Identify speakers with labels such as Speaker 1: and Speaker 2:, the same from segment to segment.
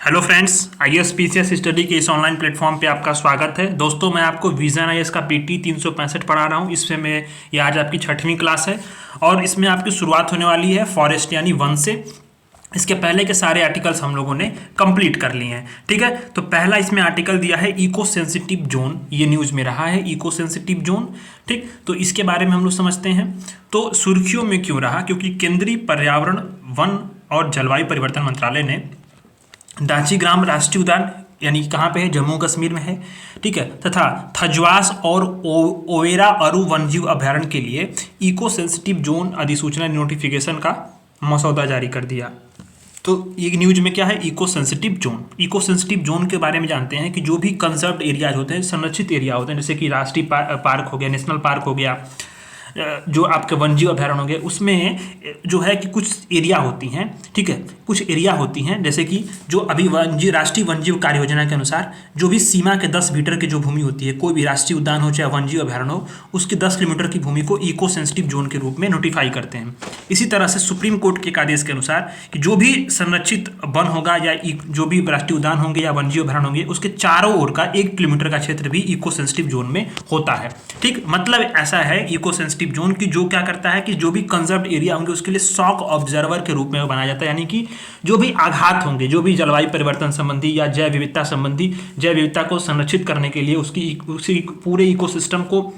Speaker 1: Hello friends, IAS PCS study के इस online platform पे आपका स्वागत है। दोस्तों, मैं आपको विजन आईएएस का पीटी 365 पढ़ा रहा हूँ। इसमें ये आज आपकी 6वीं क्लास है और इसमें आपकी शुरुआत होने वाली है फॉरेस्ट यानी वन से। इसके पहले के सारे आर्टिकल्स हम लोगों ने कंप्लीट कर लिए हैं। ठीक है, तो पहला इसमें आर्टिकल दिया है इको सेंसिटिव जोन। ये न्यूज़ में रहा है इको सेंसिटिव जोन। ठीक, तो इसके बारे में हम लोग समझते हैं। तो सुर्खियों में क्यों रहा? क्योंकि केंद्रीय पर्यावरण, वन और जलवायु परिवर्तन मंत्रालय ने दांचीग्राम राष्ट्रीय उद्यान यानी कहाँ पे है, जम्मू कश्मीर में है, ठीक है, तथा थजवास और ओवेरा अरु वन्यजीव अभ्यारण्य के लिए इको सेंसिटिव जोन अधिसूचना नोटिफिकेशन का मसौदा जारी कर दिया। तो ये न्यूज में क्या है, eco sensitive zone. Eco sensitive zone के बारे में जानते हैं कि जो भी कंजर्व्ड एरियाज होते हैं, संरक्षित एरिया होते हैं, जैसे कि राष्ट्रीय पार्क हो गया, नेशनल पार्क हो गया, जो आपके वन्यजीव अभ्यारण्य होंगे, उसमें जो है कि कुछ एरिया होती हैं, ठीक है, कुछ एरिया होती हैं, जैसे कि जो अभी राष्ट्रीय वन्यजीव कार्य योजना के अनुसार जो भी सीमा के 10 मीटर की जो भूमि होती है, कोई भी राष्ट्रीय उद्यान हो चाहे वन्यजीव अभ्यारण्य हो, उसकी 10 किलोमीटर की भूमि को इको सेंसिटिव जोन के रूप में नोटिफाई करते हैं। इसी तरह से सुप्रीम कोर्ट के एक आदेश के अनुसार कि जो भी संरक्षित वन होगा या जो भी राष्ट्रीय उद्यान होंगे या वन्यजीव अभ्यारण्य होंगे, उसके चारों ओर का 1 किलोमीटर का क्षेत्र भी इको सेंसिटिव जोन में होता है। ठीक, मतलब ऐसा है इको सेंसिटिव जोन की जो क्या करता है कि जो भी कंजर्व्ड एरिया होंगे उसके लिए शॉक ऑब्जर्वर के रूप में बनाया जाता है। यानी कि जो भी आघात होंगे, जो भी जलवायु परिवर्तन संबंधी या जैव विविधता संबंधी, जैव विविधता को संरक्षित करने के लिए, उसी पूरे इकोसिस्टम को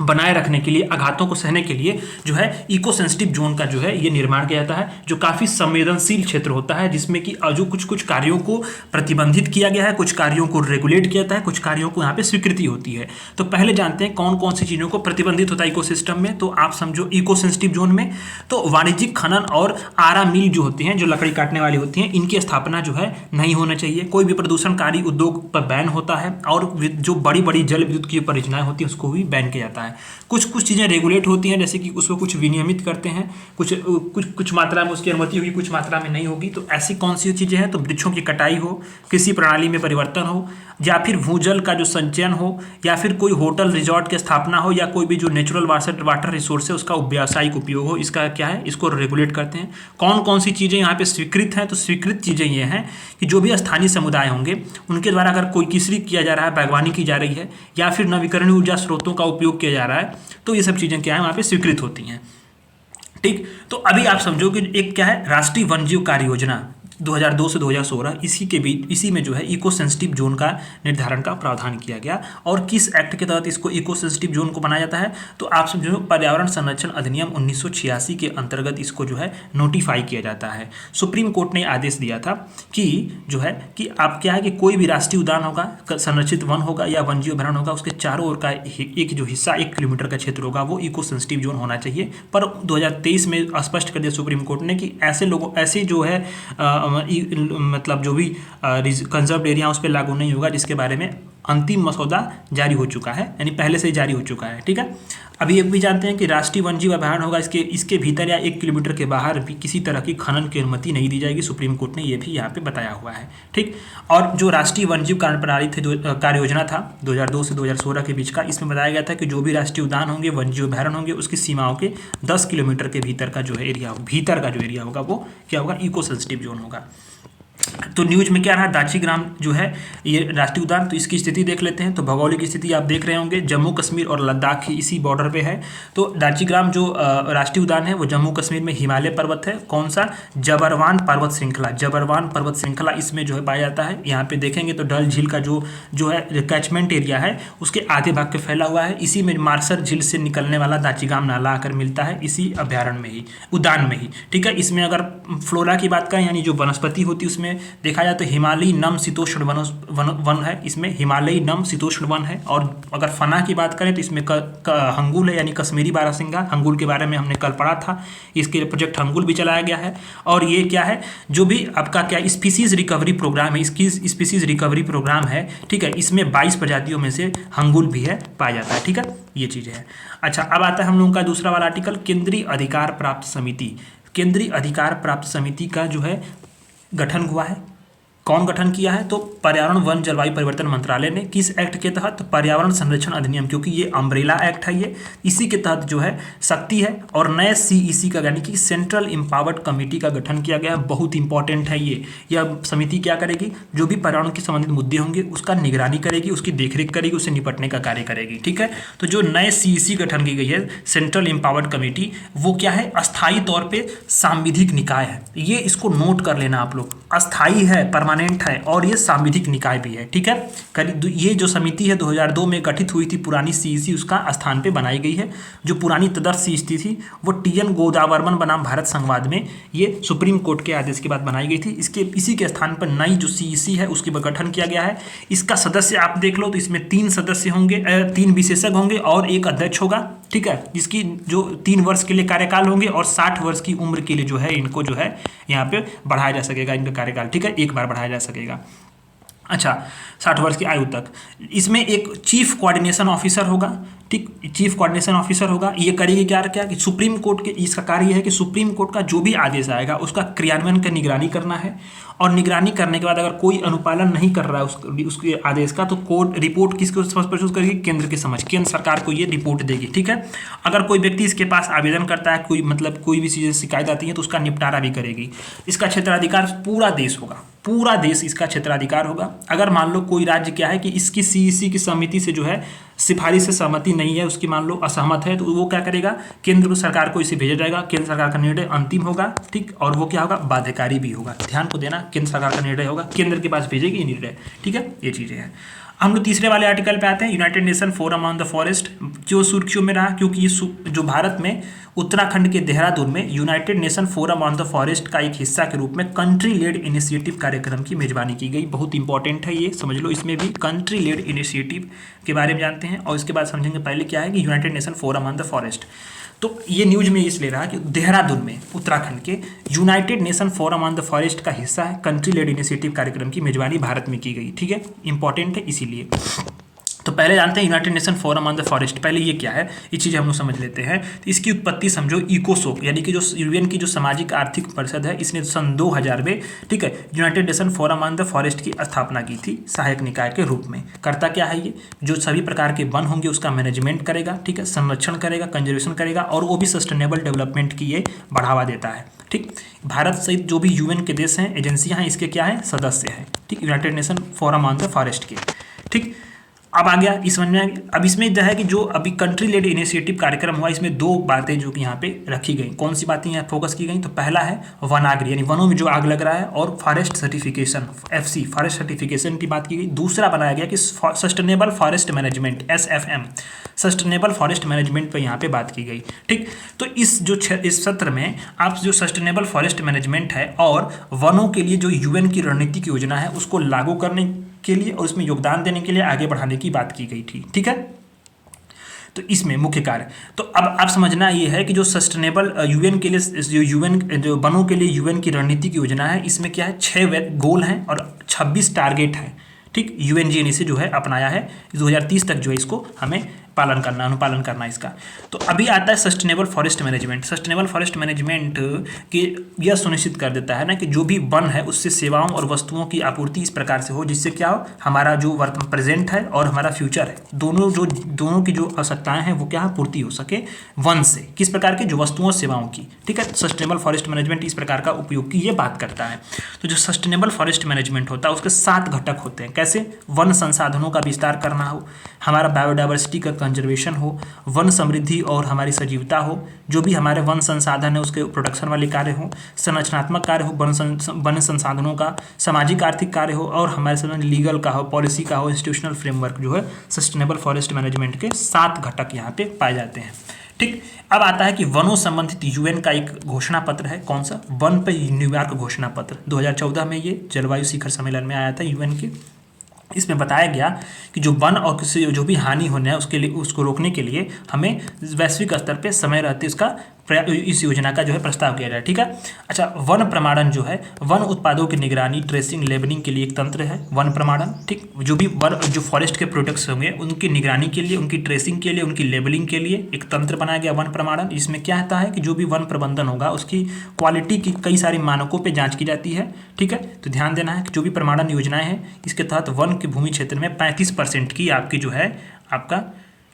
Speaker 1: बनाए रखने के लिए, आघातों को सहने के लिए जो है इको सेंसिटिव जोन का जो है ये निर्माण किया जाता है, जो काफ़ी संवेदनशील क्षेत्र होता है, जिसमें कि जो कुछ कार्यों को प्रतिबंधित किया गया है, कुछ कार्यों को रेगुलेट किया जाता है, कुछ कार्यों को यहाँ पे स्वीकृति होती है। तो पहले जानते हैं कौन कौन सी चीज़ों को प्रतिबंधित होता है इकोसिस्टम में। तो आप समझो इको सेंसिटिव जोन में तो वाणिज्यिक खनन और आरा मिल जो होती हैं, जो लकड़ी काटने वाली होती हैं, इनकी स्थापना जो है नहीं होना चाहिए। कोई भी प्रदूषणकारी उद्योग पर बैन होता है और जो बड़ी बड़ी जल विद्युत की परियोजनाएं होती हैं उसको भी बैन किया जाता है। कुछ चीज़ें रेगुलेट होती हैं, जैसे कि उसको कुछ विनियमित करते हैं, कुछ मात्रा में उसकी अनुमति होगी, कुछ मात्रा में नहीं होगी। तो ऐसी कौन सी चीज़ें हैं? तो वृक्षों की कटाई हो, कृषि प्रणाली में परिवर्तन हो, या फिर भूजल का जो संचयन हो, या फिर कोई होटल रिजॉर्ट की स्थापना हो, या कोई भी जो नेचुरल वाटर रिसोर्स है उसका व्यावसायिक उपयोग हो। इसका क्या है, इसको रेगुलेट करते हैं। कौन कौन सी चीज़ें यहाँ पे स्वीकृत हैं? तो स्वीकृत चीज़ें ये हैं कि जो भी स्थानीय समुदाय होंगे उनके द्वारा अगर कोई कृषि किया जा रहा है, बागवानी की जा रही है, या फिर नवीकरणीय ऊर्जा स्रोतों का उपयोग किया जा रहा है, तो ये सब चीज़ें क्या है वहाँ पे स्वीकृत होती हैं। ठीक, तो अभी आप समझो कि एक क्या है, राष्ट्रीय वन्यजीव कार्य योजना 2002 से 2016, इसी के बीच इसी में जो है इको सेंसिटिव जोन का निर्धारण का प्रावधान किया गया। और किस एक्ट के तहत इसको इको सेंसिटिव जोन को बनाया जाता है? तो आप समझो पर्यावरण संरक्षण अधिनियम 1986 के अंतर्गत इसको जो है नोटिफाई किया जाता है। सुप्रीम कोर्ट ने आदेश दिया था कि जो है कि आप क्या है कि कोई भी राष्ट्रीय उद्यान होगा, संरक्षित वन होगा या वन्यजीव अभ्यारण्य होगा, उसके चारों ओर का एक जो हिस्सा 1 किलोमीटर का क्षेत्र होगा वो इको सेंसिटिव जोन होना चाहिए। पर 2023 में स्पष्ट कर दिया सुप्रीम कोर्ट ने कि ऐसे जो है मतलब जो भी कंजर्व्ड एरिया उस पर लागू नहीं होगा, जिसके बारे में अंतिम मसौदा जारी हो चुका है, यानी पहले से ही जारी हो चुका है। ठीक है, अभी एक भी जानते हैं कि राष्ट्रीय वन्यजीव अभ्यारण्य होगा, इसके भीतर या 1 किलोमीटर के बाहर भी किसी तरह की खनन की अनुमति नहीं दी जाएगी। सुप्रीम कोर्ट ने यह भी यहाँ पे बताया हुआ है। ठीक, और जो राष्ट्रीय वन्यजीव कार्य प्रणाली कार्य योजना था 2002 से 2016 के बीच का, इसमें बताया गया था कि जो भी राष्ट्रीय उद्यान होंगे, वन्यजीव अभ्यारण्य होंगे, उसकी सीमाओं के 10 किलोमीटर के भीतर का जो एरिया, भीतर का जो एरिया होगा वो क्या होगा, इको सेंसिटिव जोन होगा। तो न्यूज में क्या रहा, दांचीग्राम जो है ये राष्ट्रीय उद्यान, तो इसकी स्थिति देख लेते हैं। तो भौगोलिक स्थिति आप देख रहे होंगे, जम्मू कश्मीर और लद्दाख इसी बॉर्डर पे है। तो दांचीग्राम जो राष्ट्रीय उद्यान है वो जम्मू कश्मीर में हिमालय पर्वत है। कौन सा? जबरवान पर्वत श्रृंखला, जबरवान पर्वत श्रृंखला इसमें जो है पाया जाता है। यहाँ पे देखेंगे तो डल झील का जो है कैचमेंट एरिया है उसके आधे भाग पे फैला हुआ है। इसी में मार्सर झील से निकलने वाला दांचीग्राम नाला आकर मिलता है इसी अभ्यारण्य में ही, उद्यान में ही। ठीक है, इसमें अगर फ्लोरा की बात करें, यानी जो वनस्पति होती है, उसमें देखा जाए तो हिमालयी नम शीतोष्ण वन है, इसमें हिमालयी नम शीतोष्ण वन है। और अगर फना की बात करें तो इसमें हंगुल है, यानी कश्मीरी बारहसिंगा। हंगुल के बारे में हमने कल पढ़ा था, इसके लिए प्रोजेक्ट हंगुल भी चलाया गया है। और ये क्या है, जो भी आपका क्या स्पीसीज रिकवरी प्रोग्राम है, इसकी स्पीसीज रिकवरी प्रोग्राम है। ठीक है, इसमें 22 प्रजातियों में से हंगुल भी है, पाया जाता है। ठीक है, ये चीज़ है। अच्छा, अब आता है हम लोगों का दूसरा वाला आर्टिकल, केंद्रीय अधिकार प्राप्त समिति। केंद्रीय अधिकार प्राप्त समिति का जो है गठन हुआ है। कौन गठन किया है? तो पर्यावरण वन जलवायु परिवर्तन मंत्रालय ने। किस एक्ट के तहत? पर्यावरण संरक्षण अधिनियम, क्योंकि ये अम्ब्रेला एक्ट है, ये इसी के तहत जो है शक्ति है। और नए सीईसी का यानी कि सेंट्रल एम्पावर्ड कमेटी का गठन किया गया है। बहुत इंपॉर्टेंट है ये। यह समिति क्या करेगी? जो भी पर्यावरण के संबंधित मुद्दे होंगे उसका निगरानी करेगी, उसकी देखरेख करेगी, उससे निपटने का कार्य करेगी। ठीक है, तो जो नए सीईसी गठन की गई है सेंट्रल एम्पावर्ड कमेटी, वो क्या है? अस्थायी तौर पर सांविधिक निकाय है। ये इसको नोट कर लेना आप लोग, अस्थायी है, परमानेंट है, और ये सांविधिक निकाय भी है। ठीक है, ये जो समिति है 2002 में गठित हुई थी, पुरानी सीईसी उसका स्थान पे बनाई गई है। जो पुरानी तदर्थ सीईसी थी वो टीएन गोदावर्मन बनाम भारत संवाद में ये सुप्रीम कोर्ट के आदेश के बाद बनाई गई थी। इसी के स्थान पर नई जो सीईसी है उसकी गठन किया गया है। इसका सदस्य आप देख लो तो इसमें 3 सदस्य होंगे, 3 विशेषज्ञ होंगे और 1 अध्यक्ष होगा। ठीक है, जिसकी जो 3 वर्ष के लिए कार्यकाल होंगे और 60 वर्ष की उम्र के लिए जो है इनको जो है यहाँ पे बढ़ाया जा सकेगा इनका कार्यकाल। ठीक है, एक बार बढ़ाया जा सकेगा। अच्छा, 60 वर्ष की आयु तक। इसमें एक चीफ कोऑर्डिनेशन ऑफिसर होगा। ठीक, चीफ कोऑर्डिनेशन ऑफिसर होगा। ये करेगी क्या कि सुप्रीम कोर्ट के, इसका कार्य है कि सुप्रीम कोर्ट का जो भी आदेश आएगा उसका क्रियान्वयन का निगरानी करना है। और निगरानी करने के बाद अगर कोई अनुपालन नहीं कर रहा है उसके आदेश का, तो कोर्ट रिपोर्ट किसको प्रस्तुत करेगी? केंद्र के समझ, केंद्र सरकार को ये रिपोर्ट देगी। ठीक है, अगर कोई व्यक्ति इसके पास आवेदन करता है, कोई भी चीज़ें शिकायत आती है तो उसका निपटारा भी करेगी। इसका क्षेत्राधिकार पूरा देश होगा, पूरा देश इसका क्षेत्राधिकार होगा। अगर मान लो कोई राज्य क्या है कि इसकी सीईसी की समिति से जो है सिफारिश से सहमति नहीं है, उसकी मान लो असहमत है, तो वो क्या करेगा? केंद्र सरकार को इसे भेजा जाएगा। केंद्र सरकार का निर्णय अंतिम होगा। ठीक, और वो क्या होगा? बाध्यकारी भी होगा। ध्यान को देना, केंद्र सरकार का निर्णय होगा, केंद्र के पास भेजेगी ये निर्णय। ठीक है, ये चीज़ें हैं। हम लोग तीसरे वाले आर्टिकल पे आते हैं, United nation forum on the forest. जो सुर्खियों में रहा क्योंकि ये जो भारत में उत्तराखंड के देहरादून में United nation forum on the forest का एक हिस्सा के रूप में कंट्री लेड इनिशिएटिव कार्यक्रम की मेजबानी की गई। बहुत इंपॉर्टेंट है ये, समझ लो। इसमें भी कंट्री लेड इनिशिएटिव के बारे में जानते हैं और इसके बाद समझेंगे पहले क्या है कि United nation forum on the forest. तो ये न्यूज में इसलिए रहा कि देहरादून में उत्तराखंड के United nation forum on the forest का हिस्सा है। कंट्री लेड इनिशिएटिव कार्यक्रम की मेजबानी भारत में की गई। ठीक है, इंपॉर्टेंट है इसीलिए। तो पहले जानते हैं United nation forum on the forest. पहले ये क्या है, ये चीज़ें हम लोग समझ लेते हैं। तो इसकी उत्पत्ति समझो इकोसोक, यानी कि जो यूएन की जो सामाजिक आर्थिक परिषद है, इसने सन 2000 में, ठीक है, United nation forum on the forest की स्थापना की थी सहायक निकाय के रूप में। करता क्या है ये? जो सभी प्रकार के वन होंगे उसका मैनेजमेंट करेगा। ठीक है, संरक्षण करेगा, कंजर्वेशन करेगा, और वो भी सस्टेनेबल डेवलपमेंट की ये बढ़ावा देता है। ठीक, भारत सहित जो भी यूएन के देश हैं, एजेंसियां हैं, इसके क्या है? सदस्य हैं। ठीक, United nation forum on the forest के। ठीक, अब आ गया इस समझ में। अब इसमें जो है कि जो अभी कंट्री लेड इनिशिएटिव कार्यक्रम हुआ, इसमें 2 बातें जो कि यहाँ पे रखी गई। कौन सी बातें यहाँ फोकस की गई? तो पहला है वनाग्नि, यानी वनों में जो आग लग रहा है, और forest certification, FC, forest certification की बात की गई। दूसरा बनाया गया कि sustainable forest management, SFM, sustainable forest management पर यहाँ पे बात की गई। ठीक, तो इस सत्र में आप जो सस्टेनेबल फॉरेस्ट मैनेजमेंट है और वनों के लिए जो यूएन की रणनीतिक योजना है उसको लागू करने के लिए और उसमें योगदान देने के लिए आगे बढ़ाने की बात की गई थी। ठीक है, तो इसमें मुख्य कार्य, तो अब आप समझना ये है कि जो सस्टेनेबल यूएन के लिए, जो वनों के लिए यूएन की रणनीतिक योजना है, इसमें क्या है? 6 गोल हैं और 26 टारगेट हैं। ठीक, यूएनजी ने इसे जो है अपनाया है 2030 तक जो है इसको हमें पालन करना, अनुपालन करना इसका। तो अभी आता है sustainable forest management. Sustainable forest management के यह सुनिश्चित कर देता है ना कि जो भी वन है उससे सेवाओं और वस्तुओं की आपूर्ति इस प्रकार से हो जिससे क्या हो, हमारा जो वर्तमान प्रेजेंट है और हमारा फ्यूचर है, दोनों की जो आवश्यकताएं हैं वो क्या है? पूर्ति हो सके वन से। किस प्रकार की? जो वस्तुओं और सेवाओं की। ठीक है, सस्टेनेबल फॉरेस्ट मैनेजमेंट इस प्रकार का उपयोग की ये बात करता है। तो जो सस्टेनेबल फॉरेस्ट मैनेजमेंट होता है उसके 7 घटक होते हैं। कैसे? वन संसाधनों का विस्तार करना हो, हमारा बायोडाइवर्सिटी का कंजर्वेशन हो, वन समृद्धि और हमारी सजीवता हो, जो भी हमारे वन संसाधन है उसके प्रोडक्शन वाले कार्य हो, संरचनात्मक कार्य हो वन संसाधनों का, सामाजिक आर्थिक कार्य हो, और हमारे साथ लीगल का हो, पॉलिसी का हो, इंस्टीट्यूशनल फ्रेमवर्क जो है सस्टेनेबल फॉरेस्ट मैनेजमेंट के 7 घटक यहाँ पे पाए जाते हैं। ठीक, अब आता है कि वनों संबंधित यूएन का एक घोषणा पत्र है। कौन सा? वन पे न्यूयॉर्क घोषणा पत्र 2014 में ये जलवायु शिखर सम्मेलन में आया था यूएन के। इसमें बताया गया कि जो वन और किसी जो भी हानि होने है उसके लिए, उसको रोकने के लिए हमें वैश्विक स्तर पे समय रहते उसका इस योजना का जो है प्रस्ताव किया जाए। ठीक है। अच्छा, वन प्रमाणन जो है वन उत्पादों की निगरानी, ट्रेसिंग, लेबलिंग के लिए एक तंत्र है वन प्रमाणन। ठीक, जो भी वन जो फॉरेस्ट के प्रोडक्ट्स होंगे उनकी निगरानी के लिए, उनकी ट्रेसिंग के लिए, उनकी लेबलिंग के लिए एक तंत्र बनाया गया वन प्रमाणन। इसमें क्या होता है कि जो भी वन प्रबंधन होगा उसकी क्वालिटी की कई सारे मानकों पर जाँच की जाती है। ठीक है, तो ध्यान देना है कि जो भी प्रमाणन योजनाएं हैं इसके तहत वन के भूमि क्षेत्र में 35% की आपकी जो है आपका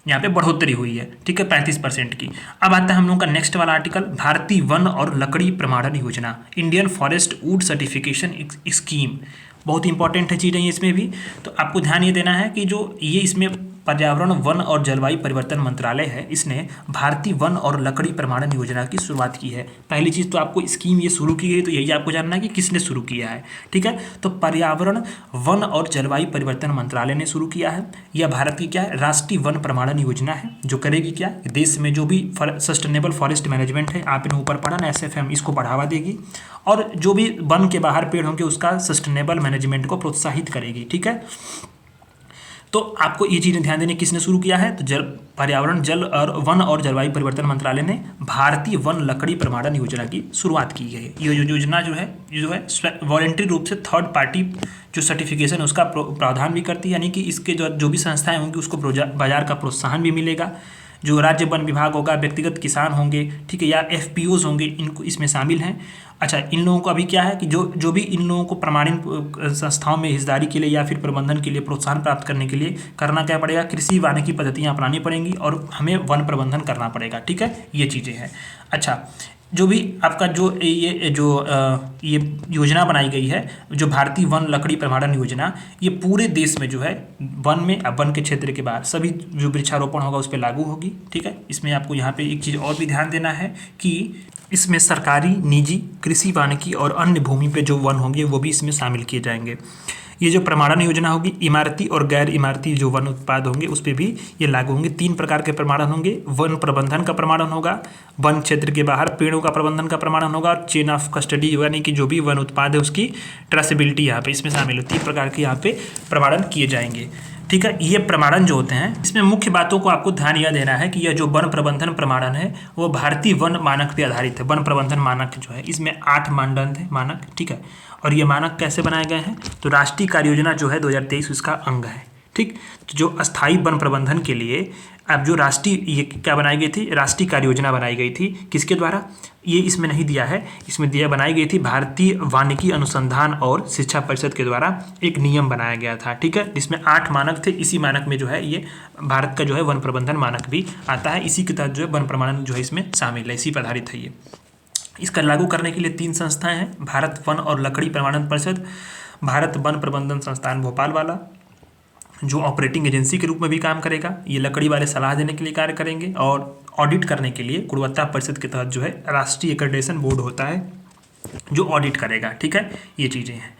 Speaker 1: यहाँ पे बढ़ोतरी हुई है। ठीक है, 35% की। अब आता है हम लोगों का नेक्स्ट वाला आर्टिकल, भारतीय वन और लकड़ी प्रमाणन योजना, Indian forest would certification scheme. बहुत इंपॉर्टेंट है चीज़ें इसमें भी। तो आपको ध्यान ये देना है कि जो ये इसमें पर्यावरण, वन और जलवायु परिवर्तन मंत्रालय है, इसने भारतीय वन और लकड़ी प्रमाणन योजना की शुरुआत की है। पहली चीज़ तो आपको स्कीम ये शुरू की गई, तो यही आपको जानना है कि किसने शुरू किया है। ठीक है, तो पर्यावरण, वन और जलवायु परिवर्तन मंत्रालय ने शुरू किया है। यह भारत की क्या है, राष्ट्रीय वन प्रमाणन योजना है, जो करेगी क्या, देश में जो भी सस्टेनेबल फॉरेस्ट मैनेजमेंट है, आपने ऊपर पढ़ा ना SFM, इसको बढ़ावा देगी और जो भी वन के बाहर पेड़ होंगे उसका सस्टेनेबल मैनेजमेंट को प्रोत्साहित करेगी। ठीक है, तो आपको ये चीज़ें ध्यान देने, किसने शुरू किया है, तो पर्यावरण, जल और वन और जलवायु परिवर्तन मंत्रालय ने भारतीय वन लकड़ी प्रमाणन योजना की शुरुआत की है। ये योजना जो है वॉलंटरी रूप से थर्ड पार्टी जो सर्टिफिकेशन उसका प्रावधान भी करती है, यानी कि इसके जो भी संस्थाएं होंगी उसको बाजार का प्रोत्साहन भी मिलेगा। जो राज्य वन विभाग होगा, व्यक्तिगत किसान होंगे, ठीक है, या FPOs होंगे, इनको इसमें शामिल हैं। अच्छा, इन लोगों को अभी क्या है कि जो भी इन लोगों को प्रमाणित संस्थाओं में हिस्सेदारी के लिए या फिर प्रबंधन के लिए प्रोत्साहन प्राप्त करने के लिए करना क्या पड़ेगा, कृषि वानिकी पद्धतियाँ अपनानी पड़ेंगी और हमें वन प्रबंधन करना पड़ेगा। ठीक है, ये चीज़ें हैं। अच्छा, जो भी आपका ये योजना बनाई गई है, जो भारतीय वन लकड़ी प्रमाणन योजना, ये पूरे देश में जो है वन में, अब वन के क्षेत्र के बाहर सभी जो वृक्षारोपण होगा उस पर लागू होगी। ठीक है, इसमें आपको यहाँ पे एक चीज़ और भी ध्यान देना है कि इसमें सरकारी, निजी, कृषि वानिकी और अन्य भूमि पे जो वन होंगे वो भी इसमें शामिल किए जाएंगे। ये जो प्रमाणन योजना होगी, इमारती और गैर इमारती जो वन उत्पाद होंगे उस पर भी ये लागू होंगे। 3 प्रकार के प्रमाणन होंगे, वन प्रबंधन का प्रमाणन होगा, वन क्षेत्र के बाहर पेड़ों का प्रबंधन का प्रमाणन होगा, और चेन ऑफ कस्टडी यानी कि जो भी वन उत्पाद है उसकी ट्रेसेबिलिटी यहाँ पे इसमें शामिल होती है। 3 प्रकार के यहाँ पे प्रमाणन किए जाएंगे। ठीक है, ये प्रमाणन जो होते हैं इसमें मुख्य बातों को आपको ध्यान यह देना है कि यह जो वन प्रबंधन प्रमाणन है वो भारतीय वन मानक पर आधारित है। वन प्रबंधन मानक जो है इसमें 8 मानदंड है मानक। ठीक है, और ये मानक कैसे बनाए गए हैं, तो राष्ट्रीय कार्य योजना जो है 2023 उसका अंग है। ठीक, तो जो अस्थायी वन प्रबंधन के लिए अब जो राष्ट्रीय ये क्या बनाई गई थी, राष्ट्रीय कार्य योजना बनाई गई थी, किसके द्वारा, ये इसमें नहीं दिया है, इसमें बनाई गई थी भारतीय वानिकी अनुसंधान और शिक्षा परिषद के द्वारा एक नियम बनाया गया था। ठीक है, जिसमें 8 मानक थे। इसी मानक में जो है ये भारत का जो है वन प्रबंधन मानक भी आता है। इसी के तहत जो है वन प्रमाणन जो है इसमें शामिल है, इसी पर आधारित है ये। इसका लागू करने के लिए 3 संस्थाएं हैं, भारत वन और लकड़ी प्रमाणन परिषद, भारत वन प्रबंधन संस्थान भोपाल वाला, जो ऑपरेटिंग एजेंसी के रूप में भी काम करेगा। ये लकड़ी वाले सलाह देने के लिए कार्य करेंगे और ऑडिट करने के लिए गुणवत्ता परिषद के तहत जो है राष्ट्रीय एक्रेडिटेशन बोर्ड होता है जो ऑडिट करेगा। ठीक है, ये चीज़ें हैं।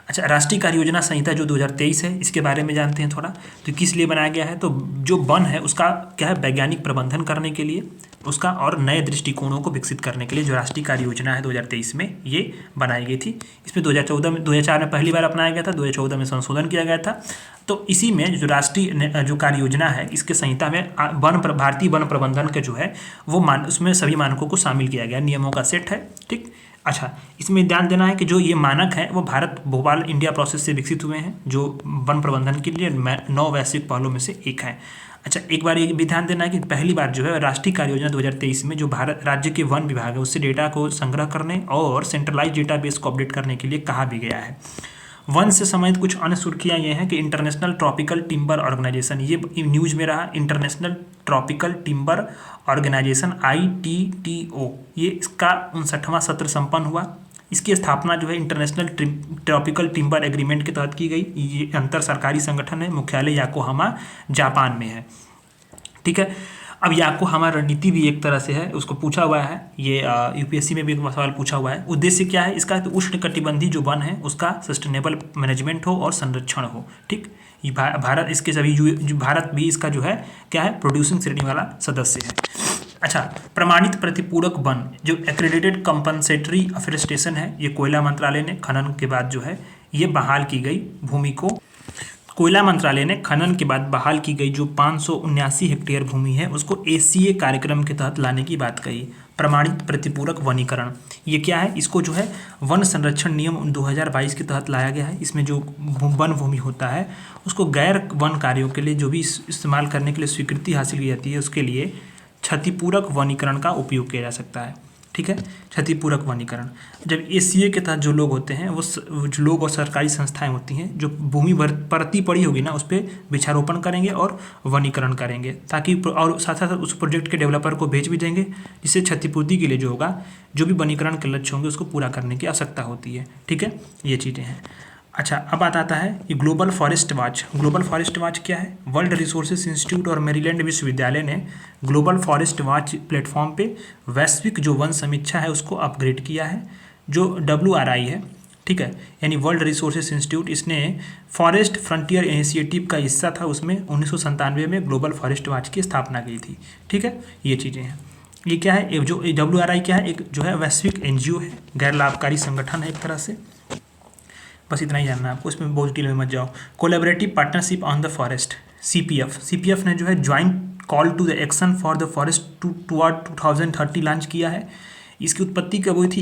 Speaker 1: अच्छा, राष्ट्रीय कार्य योजना संहिता जो 2023 है, इसके बारे में जानते हैं थोड़ा। तो किस लिए बनाया गया है, तो जो वन है उसका क्या है, वैज्ञानिक प्रबंधन करने के लिए उसका और नए दृष्टिकोणों को विकसित करने के लिए जो राष्ट्रीय कार्य योजना है 2023 में ये बनाई गई थी। इसमें 2004 में पहली बार अपनाया गया था, 2014 में संशोधन किया गया था। तो इसी में जो राष्ट्रीय जो कार्य योजना है इसके संहिता में भारतीय वन प्रबंधन के जो है वो उसमें सभी मानकों को शामिल किया गया, नियमों का सेट है। ठीक, अच्छा, इसमें ध्यान देना है कि जो ये मानक है वो भारत भोपाल इंडिया प्रोसेस से विकसित हुए हैं, जो वन प्रबंधन के लिए 9 वैश्विक पहलों में से एक है। अच्छा, एक बार ये भी ध्यान देना है कि पहली बार जो है राष्ट्रीय कार्य योजना 2023 में जो भारत राज्य के वन विभाग है उससे डेटा को संग्रह करने और सेंट्रलाइज डेटाबेस को अपडेट करने के लिए कहा भी गया है। वन से संबंधित कुछ अन्य सुर्खियाँ ये हैं कि इंटरनेशनल ट्रॉपिकल टिम्बर ऑर्गेनाइजेशन, ये न्यूज़ में रहा, international tropical timber organisation ITTO, ये इसका 59वां सत्र संपन्न हुआ। इसकी स्थापना जो है इंटरनेशनल ट्रॉपिकल टिम्बर एग्रीमेंट के तहत की गई। ये अंतर सरकारी संगठन है, मुख्यालय योकोहामा जापान में है। ठीक है, अब योकोहामा रणनीति भी एक तरह से है, उसको पूछा हुआ है, ये UPSC में भी एक सवाल पूछा हुआ है। उद्देश्य क्या है इसका, तो उष्णकटिबंधीय जो वन है उसका सस्टेनेबल मैनेजमेंट हो और संरक्षण हो। ठीक, ये भारत इसके सभी भारत भी इसका जो है क्या है, प्रोड्यूसिंग श्रेणी वाला सदस्य है। अच्छा, प्रमाणित प्रतिपूरक वन जो एक्रेडिटेड कंपनसेटरी अफोरेस्टेशन है, ये कोयला मंत्रालय ने खनन के बाद जो है ये बहाल की गई भूमि को, कोयला मंत्रालय ने खनन के बाद बहाल की गई जो 579 हेक्टेयर भूमि है उसको ACA कार्यक्रम के तहत लाने की बात कही। प्रमाणित प्रतिपूरक वनीकरण, ये क्या है? इसको जो है वन संरक्षण नियम 2022 के तहत लाया गया है। इसमें जो वन भूमि होता है उसको गैर वन कार्यों के लिए जो भी इस्तेमाल करने के लिए स्वीकृति हासिल की जाती है उसके लिए क्षतिपूरक वनीकरण का उपयोग किया जा सकता है। ठीक है, क्षतिपूरक वनीकरण। जब एसीए के तहत जो लोग होते हैं वो जो लोग और सरकारी संस्थाएं होती हैं जो भूमि परती पड़ी होगी ना उस पर वृक्षारोपण करेंगे और वनीकरण करेंगे, ताकि और साथ साथ उस प्रोजेक्ट के डेवलपर को भेज भी देंगे, जिससे क्षतिपूर्ति के लिए जो होगा जो भी वनीकरण के लक्ष्य होंगे उसको पूरा करने की आवश्यकता होती है। ठीक है, ये चीज़ें हैं। अच्छा, अब बात आता है ये global forest watch. Global forest watch क्या है? वर्ल्ड रिसोर्सेज इंस्टीट्यूट और मेरीलैंड विश्वविद्यालय ने ग्लोबल फॉरेस्ट वॉच प्लेटफॉर्म पे वैश्विक जो वन समीक्षा है उसको अपग्रेड किया है, जो WRI है। ठीक है, यानी वर्ल्ड रिसोर्सेज इंस्टीट्यूट, इसने फॉरेस्ट फ्रंटियर इनिशिएटिव का हिस्सा था, उसमें 1997 में ग्लोबल फॉरेस्ट वॉच की स्थापना की थी। ठीक है, ये चीज़ें हैं। ये क्या है? एक जो WRI क्या है? एक जो है वैश्विक NGO है, गैर लाभकारी संगठन है एक तरह से। बस इतना ही जानना है आपको, इसमें बहुत डिटेल में मत जाओ। Collaborative partnership on the forest, CPF ने जो है joint call to the action for the forest toward 2030 launch किया है। इसकी उत्पत्ति कब हुई थी?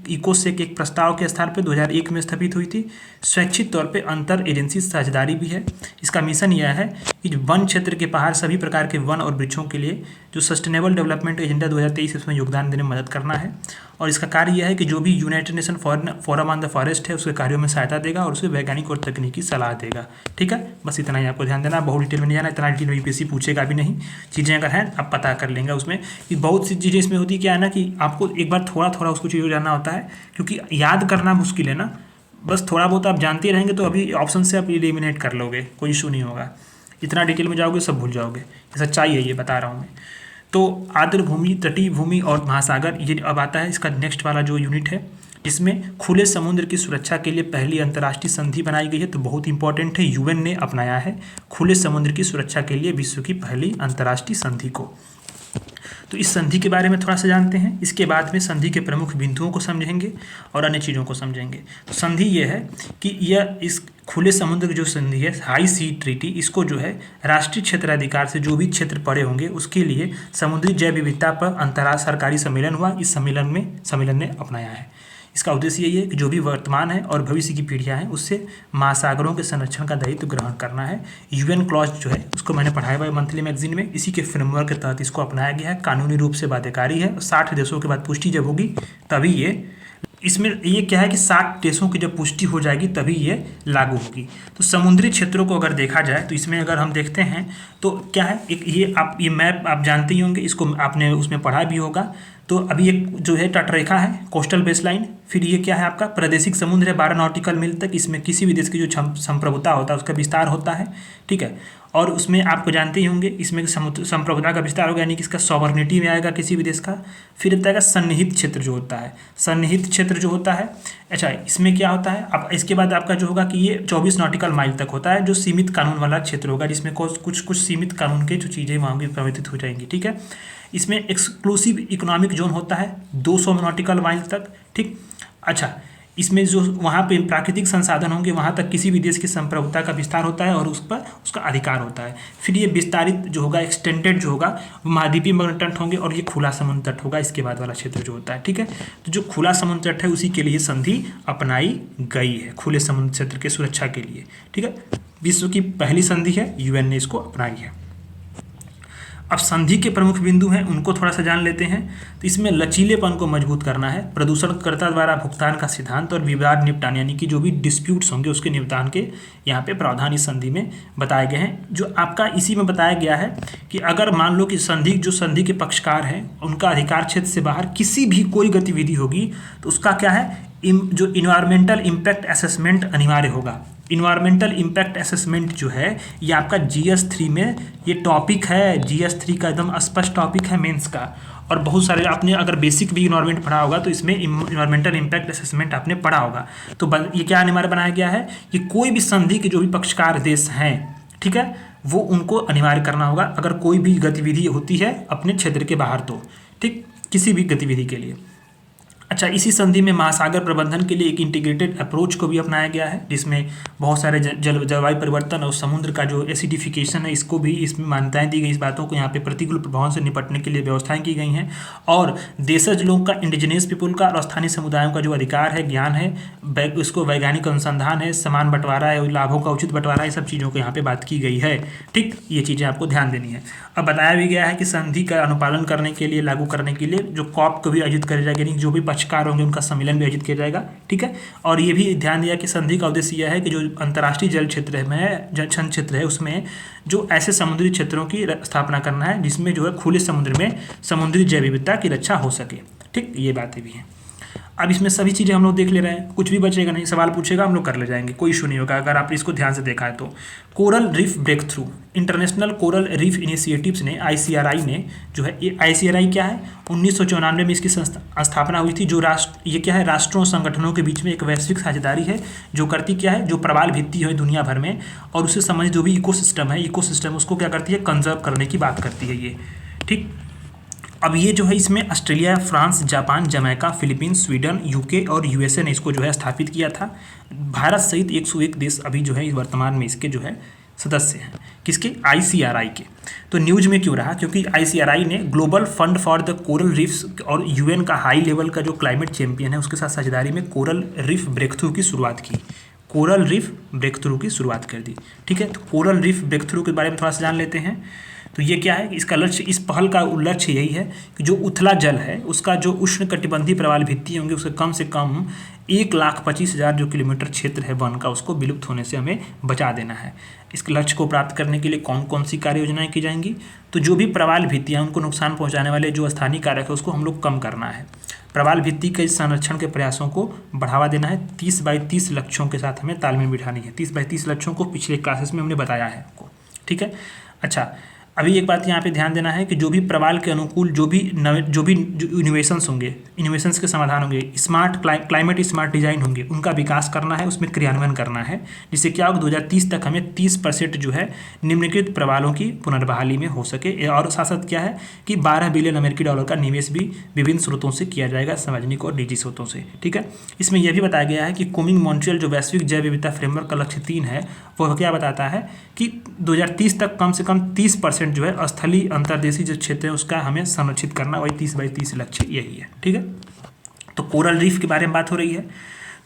Speaker 1: इकोसेक एक प्रस्ताव के आधार पर 2001 में स्थापित हुई थी। स्वैच्छिक तौर पे अंतर एजेंसी साझेदारी भी है। इसका मिशन यह है कि वन क्षेत्र के बाहर सभी प्रकार के वन और वृक्षों के लिए जो सस्टेनेबल डेवलपमेंट एजेंडा 2023 इसमें योगदान देने में मदद करना है। और इसका कार्य यह है कि जो भी United nation forum on the forest है उसके कार्यों में सहायता देगा और उसे वैज्ञानिक और तकनीकी सलाह देगा। ठीक है, बस इतना ही आपको ध्यान देना, बहुत डिटेल में नहीं जाना, इतना डिटेल में यूपीएससी पूछेगा भी नहीं। चीज़ें अगर हैं आप पता कर लेंगे उसमें कि बहुत सी चीज़ें इसमें होती क्या है ना कि आपको एक बार थोड़ा थोड़ा उसको चीज़ों जानना होता है, क्योंकि याद करना मुश्किल है ना। बस थोड़ा बहुत आप जानते रहेंगे तो अभी ऑप्शन से आप एलिमिनेट कर लोगे, कोई इशू नहीं होगा। इतना डिटेल में जाओगे सब भूल जाओगे, ये सच्चाई है, ये बता रहा हूँ मैं। तो आर्द्र भूमि, तटीय भूमि और महासागर, ये अब आता है इसका नेक्स्ट वाला जो यूनिट है, इसमें खुले समुद्र की सुरक्षा के लिए पहली अंतर्राष्ट्रीय संधि बनाई गई है। तो बहुत इंपॉर्टेंट है, UN ने अपनाया है खुले समुद्र की सुरक्षा के लिए विश्व की पहली अंतर्राष्ट्रीय संधि को। तो इस संधि के बारे में थोड़ा सा जानते हैं, इसके बाद में संधि के प्रमुख बिंदुओं को समझेंगे और अन्य चीज़ों को समझेंगे। तो संधि ये है कि यह इस खुले समुद्र की जो संधि है, हाई सी ट्रीटी, इसको जो है राष्ट्रीय क्षेत्राधिकार से जो भी क्षेत्र पड़े होंगे उसके लिए समुद्री जैव विविधता पर अंतर्राष्ट्रीय सरकारी सम्मेलन हुआ। इस सम्मेलन ने अपनाया है। इसका उद्देश्य यही है कि जो भी वर्तमान है और भविष्य की पीढ़ियां हैं उससे महासागरों के संरक्षण का दायित्व ग्रहण करना है। UN क्लॉज जो है उसको मैंने पढ़ाया हुआ है मंथली मैगजीन में, इसी के फ्रेमवर्क के तहत इसको अपनाया गया है, कानूनी रूप से बाध्यकारी है। 60 देशों के बाद पुष्टि जब होगी तभी ये, इसमें ये क्या है कि 60 देशों की जब पुष्टि हो जाएगी तभी ये लागू होगी। तो समुद्री क्षेत्रों को अगर देखा जाए तो इसमें अगर हम देखते हैं तो क्या है, एक ये मैप आप जानते ही होंगे, इसको आपने उसमें पढ़ा भी होगा। तो अभी एक जो है तटरेखा है, कोस्टल बेसलाइन, फिर ये क्या है आपका प्रादेशिक समुद्र है 12 नॉटिकल मील तक। इसमें किसी भी देश की जो संप्रभुता होता है उसका विस्तार होता है। ठीक है, और उसमें आपको जानते ही होंगे इसमें संप्रभुता का विस्तार होगा, यानी कि इसका सॉवरेनिटी में आएगा किसी भी देश का। फिर आता है सन्निहित क्षेत्र जो होता है, सन्निहित क्षेत्र जो होता है, अच्छा इसमें क्या होता है, अब इसके बाद आपका जो होगा कि ये 24 नॉटिकल माइल तक होता है, जो सीमित कानून वाला क्षेत्र होगा, जिसमें कुछ सीमित कानून के जो चीज़ें वहाँ भी प्रवर्तित हो जाएंगी। ठीक है, इसमें एक्सक्लूसिव इकोनॉमिक जोन होता है 200 नॉटिकल माइल तक। ठीक, अच्छा इसमें जो वहाँ पे प्राकृतिक संसाधन होंगे वहाँ तक किसी भी देश की संप्रभुता का विस्तार होता है और उस पर उसका अधिकार होता है। फिर ये विस्तारित जो होगा, एक्सटेंडेड जो होगा, महाद्वीपीय मगन तट होंगे और ये खुला समुद्र तट होगा इसके बाद वाला क्षेत्र जो होता है। ठीक है, तो जो खुला समुद्र तट है उसी के लिए संधि अपनाई गई है, खुले समुद्र क्षेत्र की सुरक्षा के लिए। ठीक है, विश्व की पहली संधि है, UN ने इसको अपनाई है। अब संधि के प्रमुख बिंदु हैं उनको थोड़ा सा जान लेते हैं। तो इसमें लचीलेपन को मजबूत करना है, प्रदूषणकर्ता द्वारा भुगतान का सिद्धांत और विवाद निपटान, यानी कि जो भी डिस्प्यूट्स होंगे उसके निपटान के यहाँ पे प्रावधान इस संधि में बताए गए हैं। जो आपका इसी में बताया गया है कि अगर मान लो कि संधि के पक्षकार हैं उनका अधिकार क्षेत्र से बाहर किसी भी कोई गतिविधि होगी तो उसका क्या है, जो इन्वायरमेंटल इम्पैक्ट असेसमेंट अनिवार्य होगा। इन्वायरमेंटल इम्पैक्ट असेसमेंट जो है ये आपका GS3 में ये टॉपिक है, GS3 का एकदम स्पष्ट टॉपिक है मेंस का। और बहुत सारे आपने अगर बेसिक भी इन्वायरमेंट पढ़ा होगा तो इसमें इन्वायरमेंटल इम्पैक्ट असेसमेंट आपने पढ़ा होगा। तो ये क्या अनिवार्य बनाया गया है कि कोई भी संधि के जो भी पक्षकार देश हैं, ठीक है, वो उनको अनिवार्य करना होगा अगर कोई भी गतिविधि होती है अपने क्षेत्र के बाहर तो। ठीक, किसी भी गतिविधि के लिए। अच्छा, इसी संधि में महासागर प्रबंधन के लिए एक इंटीग्रेटेड अप्रोच को भी अपनाया गया है, जिसमें बहुत सारे जलवायु परिवर्तन और समुद्र का जो एसिडिफिकेशन है इसको भी इसमें मान्यताएं दी गई। इस बातों को यहाँ पे प्रतिकूल प्रभावों से निपटने के लिए व्यवस्थाएं की गई हैं। और देशज लोगों का, इंडिजिनियस पीपुल का और स्थानीय समुदायों का जो अधिकार है, ज्ञान है, उसको वैज्ञानिक अनुसंधान है, समान बंटवारा है, लाभों का उचित बंटवारा है, सब चीज़ों को यहाँ पे बात की गई है। ठीक, ये चीज़ें आपको ध्यान देनी है। अब बताया भी गया है कि संधि का अनुपालन करने के लिए, लागू करने के लिए जो कॉप को भी आयोजित करी जाएगी, यानी जो भी पक्षकार होंगे उनका सम्मेलन भी आयोजित किया जाएगा। ठीक है, और ये भी ध्यान दिया कि संधि का उद्देश्य यह है कि जो अंतर्राष्ट्रीय जल क्षेत्र में, जल क्षेत्र है, उसमें जो ऐसे समुद्री क्षेत्रों की स्थापना करना है जिसमें जो है खुले समुद्र में समुद्री जैव विविधता की रक्षा हो सके। ठीक, ये बातें भी हैं। अब इसमें सभी चीज़ें हम लोग देख ले रहे हैं, कुछ भी बचेगा नहीं, सवाल पूछेगा हम लोग कर ले जाएंगे, कोई इशू नहीं होगा अगर आप इसको ध्यान से देखा है तो। Coral reef breakthrough, international coral reef initiatives ने, ICRI ने जो है, ये ICRI क्या है, 1994 में इसकी स्थापना हुई थी। जो ये क्या है, राष्ट्रों संगठनों के बीच में एक वैश्विक साझेदारी है जो करती क्या है, जो प्रवाल भित्ति है दुनिया भर में और उससे संबंधित जो भी इकोसिस्टम है, इकोसिस्टम उसको क्या करती है, कंजर्व करने की बात करती है ये। ठीक, अब ये जो है इसमें Australia, France, Japan, Jamaica, Philippines, Sweden, UK और USA ने इसको जो है स्थापित किया था। भारत सहित 101 देश अभी जो है वर्तमान में इसके जो है सदस्य हैं। किसके, ICRI के। तो न्यूज में क्यों रहा, क्योंकि ICRI ने global fund for the coral reefs और UN का हाई लेवल का जो क्लाइमेट चैंपियन है उसके साथ साझेदारी में कोरल रीफ ब्रेक थ्रू की शुरुआत की, कोरल रीफ ब्रेक थ्रू की शुरुआत कर दी। ठीक है, तो कोरल रीफ ब्रेक थ्रू के बारे में थोड़ा सा जान लेते हैं। तो ये क्या है, इसका लक्ष्य, इस पहल का लक्ष्य यही है कि जो उथला जल है उसका जो उष्ण कटिबंधीय प्रवाल भित्ति होंगे उसके कम से कम 1,25,000 जो किलोमीटर क्षेत्र है वन का, उसको विलुप्त होने से हमें बचा देना है। इस लक्ष्य को प्राप्त करने के लिए कौन कौन सी कार्य योजनाएं की जाएंगी, तो जो भी प्रवाल भित्तियाँ उनको नुकसान पहुँचाने वाले जो स्थानीय कारक है उसको हम लोग कम करना है। प्रवाल भित्ति के संरक्षण के प्रयासों को बढ़ावा देना है। 30 बाई 30 लक्ष्यों के साथ हमें तालमेल बिठानी है। 30 बाई 30 लक्ष्यों को पिछले क्लासेस में हमने बताया है आपको। ठीक है, अच्छा, अभी एक बात यहाँ पे ध्यान देना है कि जो भी प्रवाल के अनुकूल जो भी इनोवेशंस होंगे, इनोवेशंस के समाधान होंगे, स्मार्ट क्लाइमेट स्मार्ट डिजाइन होंगे, उनका विकास करना है, उसमें क्रियान्वयन करना है, जिससे क्या होगा 2030 तक हमें 30% जो है निम्नलिखित प्रवालों की पुनर्बहाली में हो सके। और साथ साथ क्या है कि $12 बिलियन का निवेश भी विभिन्न स्रोतों से किया जाएगा, सार्वजनिक और निजी स्रोतों से। ठीक है, इसमें यह भी बताया गया है कि कुमिंग मॉन्ट्रियल जो वैश्विक जैव विविधता फ्रेमवर्क का लक्ष्य 3 है, वो क्या बताता है कि 2030 तक कम से कम 30% जो है स्थलीय अंतर्देशीय जो क्षेत्र है उसका हमें संरक्षित करना, वही 30 बाई 30 लक्ष्य यही है। ठीक है, तो कोरल रीफ के बारे में बात हो रही है।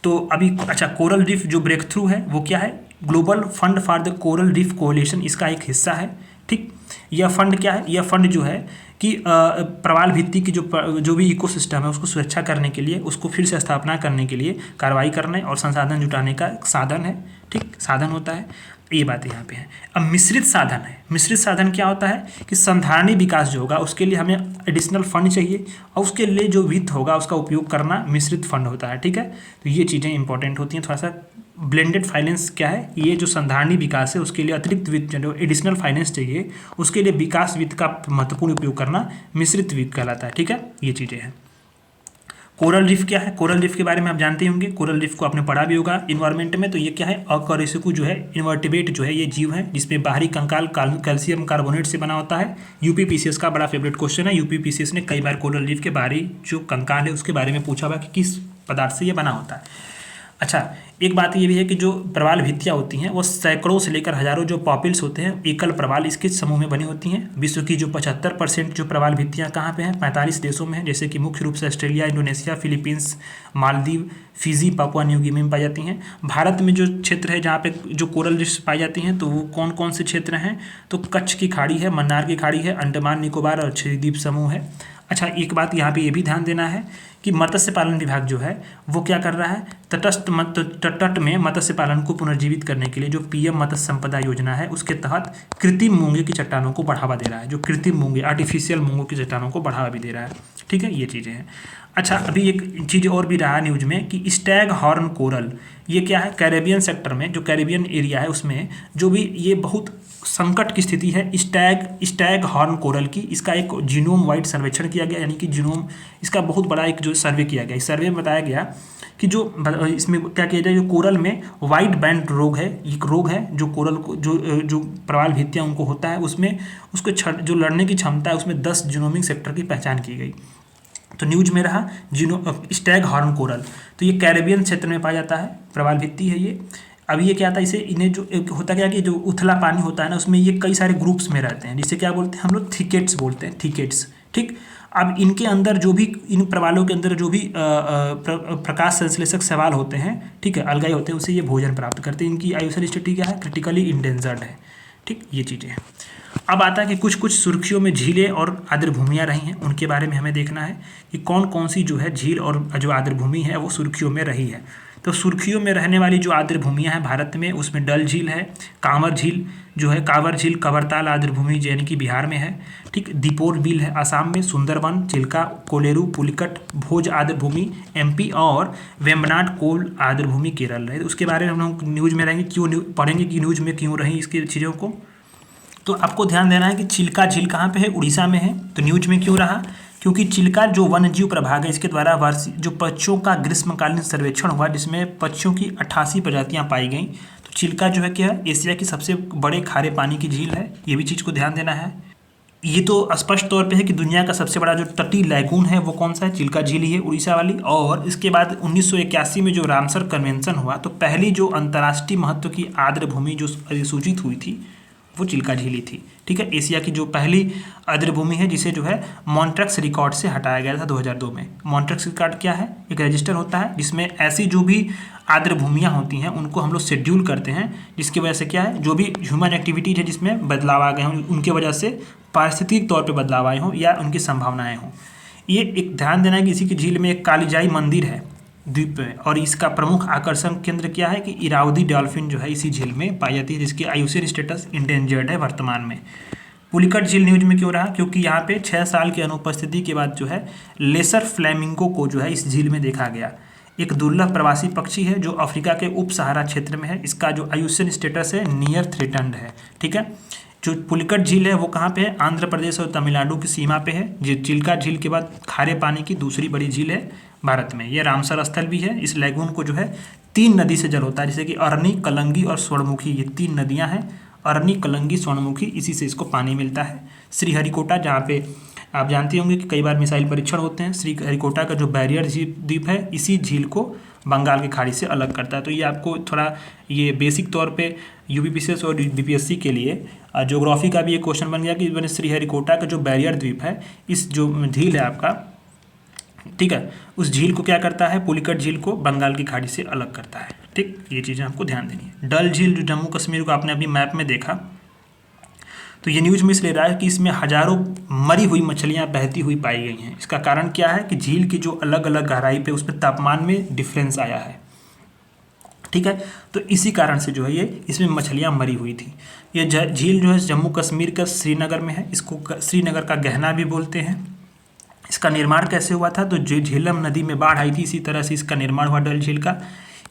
Speaker 1: तो अभी अच्छा, कोरल रीफ जो ब्रेक थ्रू है वो क्या है, global fund for the coral reef coalition इसका एक हिस्सा है। ठीक, यह फंड क्या है, यह फंड जो है कि प्रवाल भित्ति की जो भी इकोसिस्टम है उसको सुरक्षा करने के लिए, उसको फिर से स्थापना करने के लिए कार्रवाई करने और संसाधन जुटाने का साधन है। ठीक, साधन होता है, ये बात यहाँ पे है। अब मिश्रित साधन है। मिश्रित साधन क्या होता है कि संधारणीय विकास जो होगा उसके लिए हमें एडिशनल फंड चाहिए और उसके लिए जो वित्त होगा उसका उपयोग करना मिश्रित फंड होता है। ठीक है, तो ये चीज़ें इंपॉर्टेंट होती हैं। थोड़ा सा ब्लेंडेड फाइनेंस क्या है, ये जो संधारणीय विकास है उसके लिए अतिरिक्त वित्त जो एडिशनल फाइनेंस चाहिए उसके लिए विकास वित्त का महत्वपूर्ण उपयोग करना मिश्रित वित्त कहलाता है। ठीक है, ये चीज़ें हैं। कोरल रीफ क्या है, कोरल रीफ के बारे में आप जानते होंगे, कोरल रीफ को आपने पढ़ा भी होगा इन्वायरमेंट में। तो ये क्या है, अकशेरुकी जो है इन्वर्टिब्रेट जो है ये जीव है जिसमें बाहरी कंकाल कैल्शियम कार्बोनेट से बना होता है। UPPCS का बड़ा फेवरेट क्वेश्चन है। UPPCS ने कई बार कोरल रीफ के बाहरी जो कंकाल है उसके बारे में पूछा हुआ कि किस पदार्थ से ये बना होता है। अच्छा, एक बात ये भी है कि जो प्रवाल भित्तियाँ होती हैं वो सैकड़ों से लेकर हजारों जो पॉपिल्स होते हैं एकल प्रवाल इसके समूह में बनी होती हैं। विश्व की जो 75% जो प्रवाल भित्तियाँ कहाँ पे हैं, 45 देशों में हैं, जैसे कि मुख्य रूप से Australia, Indonesia, Philippines, Maldives, Fiji, Papua New Guinea में पाई जाती हैं। भारत में जो क्षेत्र है जहाँ पे जो कोरल रीफ्स पाई जाती हैं तो वो कौन कौन से क्षेत्र हैं, तो कच्छ की खाड़ी है, मन्नार की खाड़ी है, अंडमान निकोबार और लक्षद्वीप समूह है। अच्छा, एक बात यहाँ पे ये भी ध्यान देना है कि मत्स्य पालन विभाग जो है वो क्या कर रहा है, तट में मत्स्य पालन को पुनर्जीवित करने के लिए जो PM मत्स्य संपदा योजना है उसके तहत कृत्रिम मूंगे की चट्टानों को बढ़ावा दे रहा है। जो कृत्रिम मूंगे, आर्टिफिशियल मूंगों की चट्टानों को बढ़ावा भी दे रहा है। ठीक है, ये चीज़ें हैं। अच्छा, अभी एक चीज़ और भी रहा न्यूज में कि स्टैग हॉर्न कोरल, ये क्या है, कैरेबियन सेक्टर में जो कैरेबियन एरिया है उसमें जो भी ये बहुत संकट की स्थिति है स्टैग हॉर्न कोरल की, इसका एक जीनोम वाइड सर्वेक्षण किया गया, यानी कि जीनोम इसका बहुत बड़ा एक जो सर्वे किया गया। इस सर्वे में बताया गया कि जो इसमें क्या किया जाए, जो कोरल में वाइट बैंड रोग है, एक रोग है जो कोरल को जो प्रवाल भित्तियाँ उनको होता है उसमें उसको जो लड़ने की क्षमता है उसमें 10 जीनोमिक सेक्टर की पहचान की गई। तो न्यूज में रहा स्टैग हॉर्न कोरल, तो ये कैरेबियन क्षेत्र में पाया जाता है, प्रवाल भित्ति है ये। अब ये क्या आता है, इसे इन्हें जो एक होता क्या कि जो उथला पानी होता है ना, उसमें ये कई सारे ग्रुप्स में रहते हैं, जिसे क्या बोलते हैं हम लोग थिकेट्स बोलते हैं, थिकेट्स। ठीक, अब इनके अंदर जो भी, इन प्रवालों के अंदर जो भी प्रकाश संश्लेषक सवाल होते हैं, ठीक है, अलगाई होते हैं, उससे ये भोजन प्राप्त करते हैं। इनकी आयुषर स्थिति क्या है, क्रिटिकली इंडेंजर्ड है। ठीक, ये चीज़ें हैं। अब आता है कि कुछ कुछ सुर्खियों में झीलें और आर्द्रभूमियाँ रही हैं, उनके बारे में हमें देखना है कि कौन कौन सी जो है झील और जो आर्द्रभूमि है वो सुर्खियों में रही है। तो सुर्खियों में रहने वाली जो आर्द्रभूमियाँ हैं भारत में, उसमें डल झील है, कांवर झील जो है, कांवर झील कवरताल आर्द्रभूमि यानी कि बिहार में है। ठीक, दीपोर बिल है आसाम में, सुंदरबन, चिल्का, कोलेरू, पुलिकट, भोज आर्द्रभूमि एमपी और वेम्बनाड कोल आर्द्रभूमि केरल है। तो उसके बारे में हम लोग न्यूज में रहेंगे, क्यों पढ़ेंगे कि न्यूज में क्यों रही इसकी चीज़ों को। तो आपको ध्यान देना है कि चिल्का झील कहाँ पे है, उड़ीसा में है। तो न्यूज में क्यों रहा, क्योंकि चिल्का जो वन्यजीव प्रभाग है, इसके द्वारा वार्षिक जो पक्षियों का ग्रीष्मकालीन सर्वेक्षण हुआ, जिसमें पक्षियों की 88 प्रजातियां पाई गई। तो चिल्का जो है क्या है, एशिया की सबसे बड़े खारे पानी की झील है, ये भी चीज़ को ध्यान देना है। ये तो स्पष्ट तौर पे है कि दुनिया का सबसे बड़ा जो तटीय लैगून है वो कौन सा है, चिल्का झील ही है, उड़ीसा वाली। और इसके बाद 1981 में जो रामसर कन्वेंशन हुआ, तो पहली जो अंतर्राष्ट्रीय महत्व की आर्द्रभूमि जो अधिसूचित हुई थी वो चिल्का झील ही थी। ठीक है, एशिया की जो पहली आर्द्रभूमि है, जिसे जो है मॉन्ट्रक्स रिकॉर्ड से हटाया गया था 2002 में। मॉन्ट्रक्स रिकॉर्ड क्या है, एक रजिस्टर होता है जिसमें ऐसी जो भी आर्द्रभूमियाँ होती हैं उनको हम लोग शेड्यूल करते हैं, जिसकी वजह से क्या है, जो भी ह्यूमन एक्टिविटीज है जिसमें बदलाव आ गए हों, उनके वजह से पारिस्थितिक तौर पर बदलाव आए हों या उनकी संभावनाएँ हों। ये एक ध्यान देना है कि इसी की झील में एक कालीजाई मंदिर है द्वीप में, और इसका प्रमुख आकर्षण केंद्र क्या है कि इरावदी डॉल्फिन जो है इसी झील में पाई जाती है, जिसकी आयुषर स्टेटस इंडेंजर्ड है वर्तमान में। पुलिकट झील न्यूज में क्यों रहा, क्योंकि यहाँ पे 6 साल की अनुपस्थिति के बाद जो है लेसर फ्लैमिंगो को जो है इस झील में देखा गया। एक दुर्लभ प्रवासी पक्षी है जो अफ्रीका के उप सहारा क्षेत्र में है। इसका जो आयुषर स्टेटस है नियर थ्रेटन्ड है। ठीक है, जो पुलिकट झील है वो कहाँ पे है, आंध्र प्रदेश और तमिलनाडु की सीमा पे है। जो चिल्का झील के बाद खारे पानी की दूसरी बड़ी झील है भारत में। यह रामसर स्थल भी है। इस लैगून को जो है 3 नदी से जल होता है, जैसे कि अरनी, कलंगी और स्वर्णमुखी, ये 3 नदियाँ हैं, अरनी, कलंगी, स्वर्णमुखी, इसी से इसको पानी मिलता है। श्रीहरिकोटा, जहाँ पे आप जानते होंगे कि कई बार मिसाइल परीक्षण होते हैं, श्रीहरिकोटा का जो बैरियर द्वीप है इसी झील को बंगाल की खाड़ी से अलग करता है। तो ये आपको थोड़ा ये बेसिक तौर पे यूपीपीसीएस और बीपीएससी के लिए ज्योग्राफी का भी एक क्वेश्चन बन गया कि मैंने श्रीहरिकोटा का जो बैरियर द्वीप है, इस जो झील है आपका, ठीक है, उस झील को क्या करता है, पुलिकट झील को बंगाल की खाड़ी से अलग करता है। ठीक, ये चीज़ें आपको ध्यान देनी है। डल झील जो जम्मू कश्मीर को आपने अभी मैप में देखा, तो ये न्यूज में इसलिए रहा है कि इसमें हजारों मरी हुई मछलियां बहती हुई पाई गई हैं। इसका कारण क्या है कि झील की जो अलग अलग गहराई पे उसमें तापमान में डिफरेंस आया है। ठीक है, तो इसी कारण से जो है ये इसमें मछलियां मरी हुई थी। ये झील जो है जम्मू कश्मीर का श्रीनगर में है। इसको श्रीनगर का गहना भी बोलते हैं। इसका निर्माण कैसे हुआ था, तो जो झेलम नदी में बाढ़ आई थी, इसी तरह से इसका निर्माण हुआ डल झील का।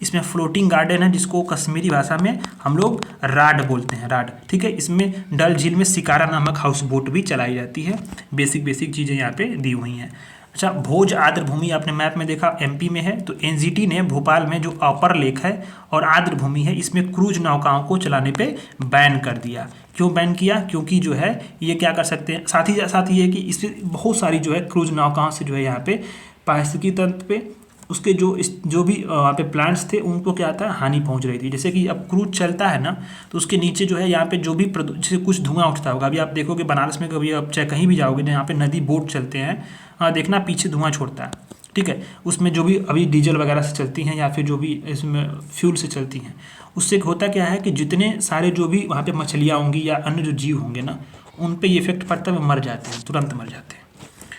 Speaker 1: इसमें फ्लोटिंग गार्डन है, जिसको कश्मीरी भाषा में हम लोग राड बोलते हैं, राड। ठीक है, इसमें डल झील में शिकारा नामक हाउस बोट भी चलाई जाती है। बेसिक चीज़ें यहाँ पे दी हुई हैं। अच्छा, भोज आर्द्रभूमि आपने मैप में देखा एमपी में है। तो एनजीटी ने भोपाल में जो अपर लेक है और आर्द्रभूमि है, इसमें क्रूज नौकाओं को चलाने पे बैन कर दिया। क्यों बैन किया, क्योंकि जो है ये क्या कर सकते हैं, साथ ही ये कि इससे बहुत सारी जो है क्रूज नौकाओं से जो है यहाँ पे पारिस्थितिकी तंत्र पे उसके जो भी वहाँ पे प्लांट्स थे उनको क्या आता है, हानि पहुँच रही थी। जैसे कि अब क्रूज चलता है ना, तो उसके नीचे जो है यहाँ पे जो भी जैसे कुछ धुआं उठता होगा। अभी आप देखोगे बनारस में, कभी आप चाहे कहीं भी जाओगे जहाँ पे नदी बोट चलते हैं, देखना पीछे धुआं छोड़ता है। ठीक है, उसमें जो भी अभी डीजल वगैरह से चलती हैं या फिर जो भी इसमें फ्यूल से चलती हैं, उससे होता क्या है कि जितने सारे जो भी वहाँ पे मछलियाँ होंगी या अन्य जो जीव होंगे ना, उन पे ये इफेक्ट पड़ता है, वो मर जाते हैं, तुरंत मर जाते हैं।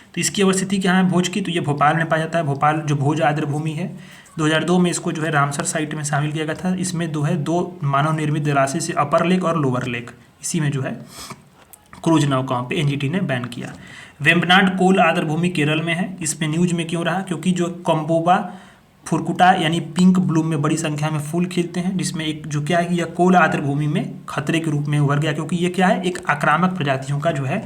Speaker 1: तो इसकी अवस्थिति क्या है भोज की, तो ये भोपाल में पाया जाता है। भोपाल जो भोज आर्द्रभूमि है, 2002 में इसको जो है रामसर साइट में शामिल किया गया था। इसमें दो मानव निर्मित जलाशय से अपर लेक और लोअर लेक, इसी में जो है क्रूज नौकाओं पे एनजीटी ने बैन किया। वेम्बनाड कोल आर्द्रभूमि केरल में है। इसमें न्यूज में क्यों रहा, क्योंकि जो कम्बोबा फुरकुटा यानी पिंक ब्लूम में बड़ी संख्या में फूल खिलते हैं, जिसमें एक जो क्या है कि यह कोल आर्द्रभूमि में खतरे के रूप में उभर गया, क्योंकि ये क्या है, एक आक्रामक प्रजातियों का जो है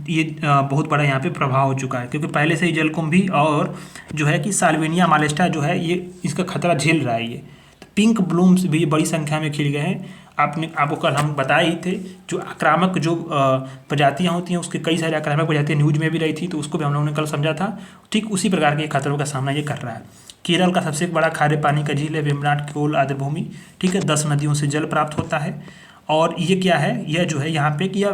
Speaker 1: ये बहुत बड़ा यहाँ पे प्रभाव हो चुका है। क्योंकि पहले से ही जलकुंभी और जो है कि साल्विनिया मालेस्टा जो है ये इसका खतरा झेल रहा है। ये तो पिंक ब्लूम्स भी बड़ी संख्या में खिल गए हैं। आपको कल हम बताए ही थे, जो आक्रामक जो प्रजातियां होती हैं उसके कई सारे आक्रामक प्रजातियां न्यूज में भी रही थी, तो उसको भी हम लोगों ने कल समझा था। ठीक उसी प्रकार के खतरों का सामना ये कर रहा है। केरल का सबसे बड़ा खारे पानी का झील है वेम्बनाड कोल आर्द्रभूमि। ठीक है, 10 नदियों से जल प्राप्त होता है। और ये क्या है, यह जो है यहाँ पे कि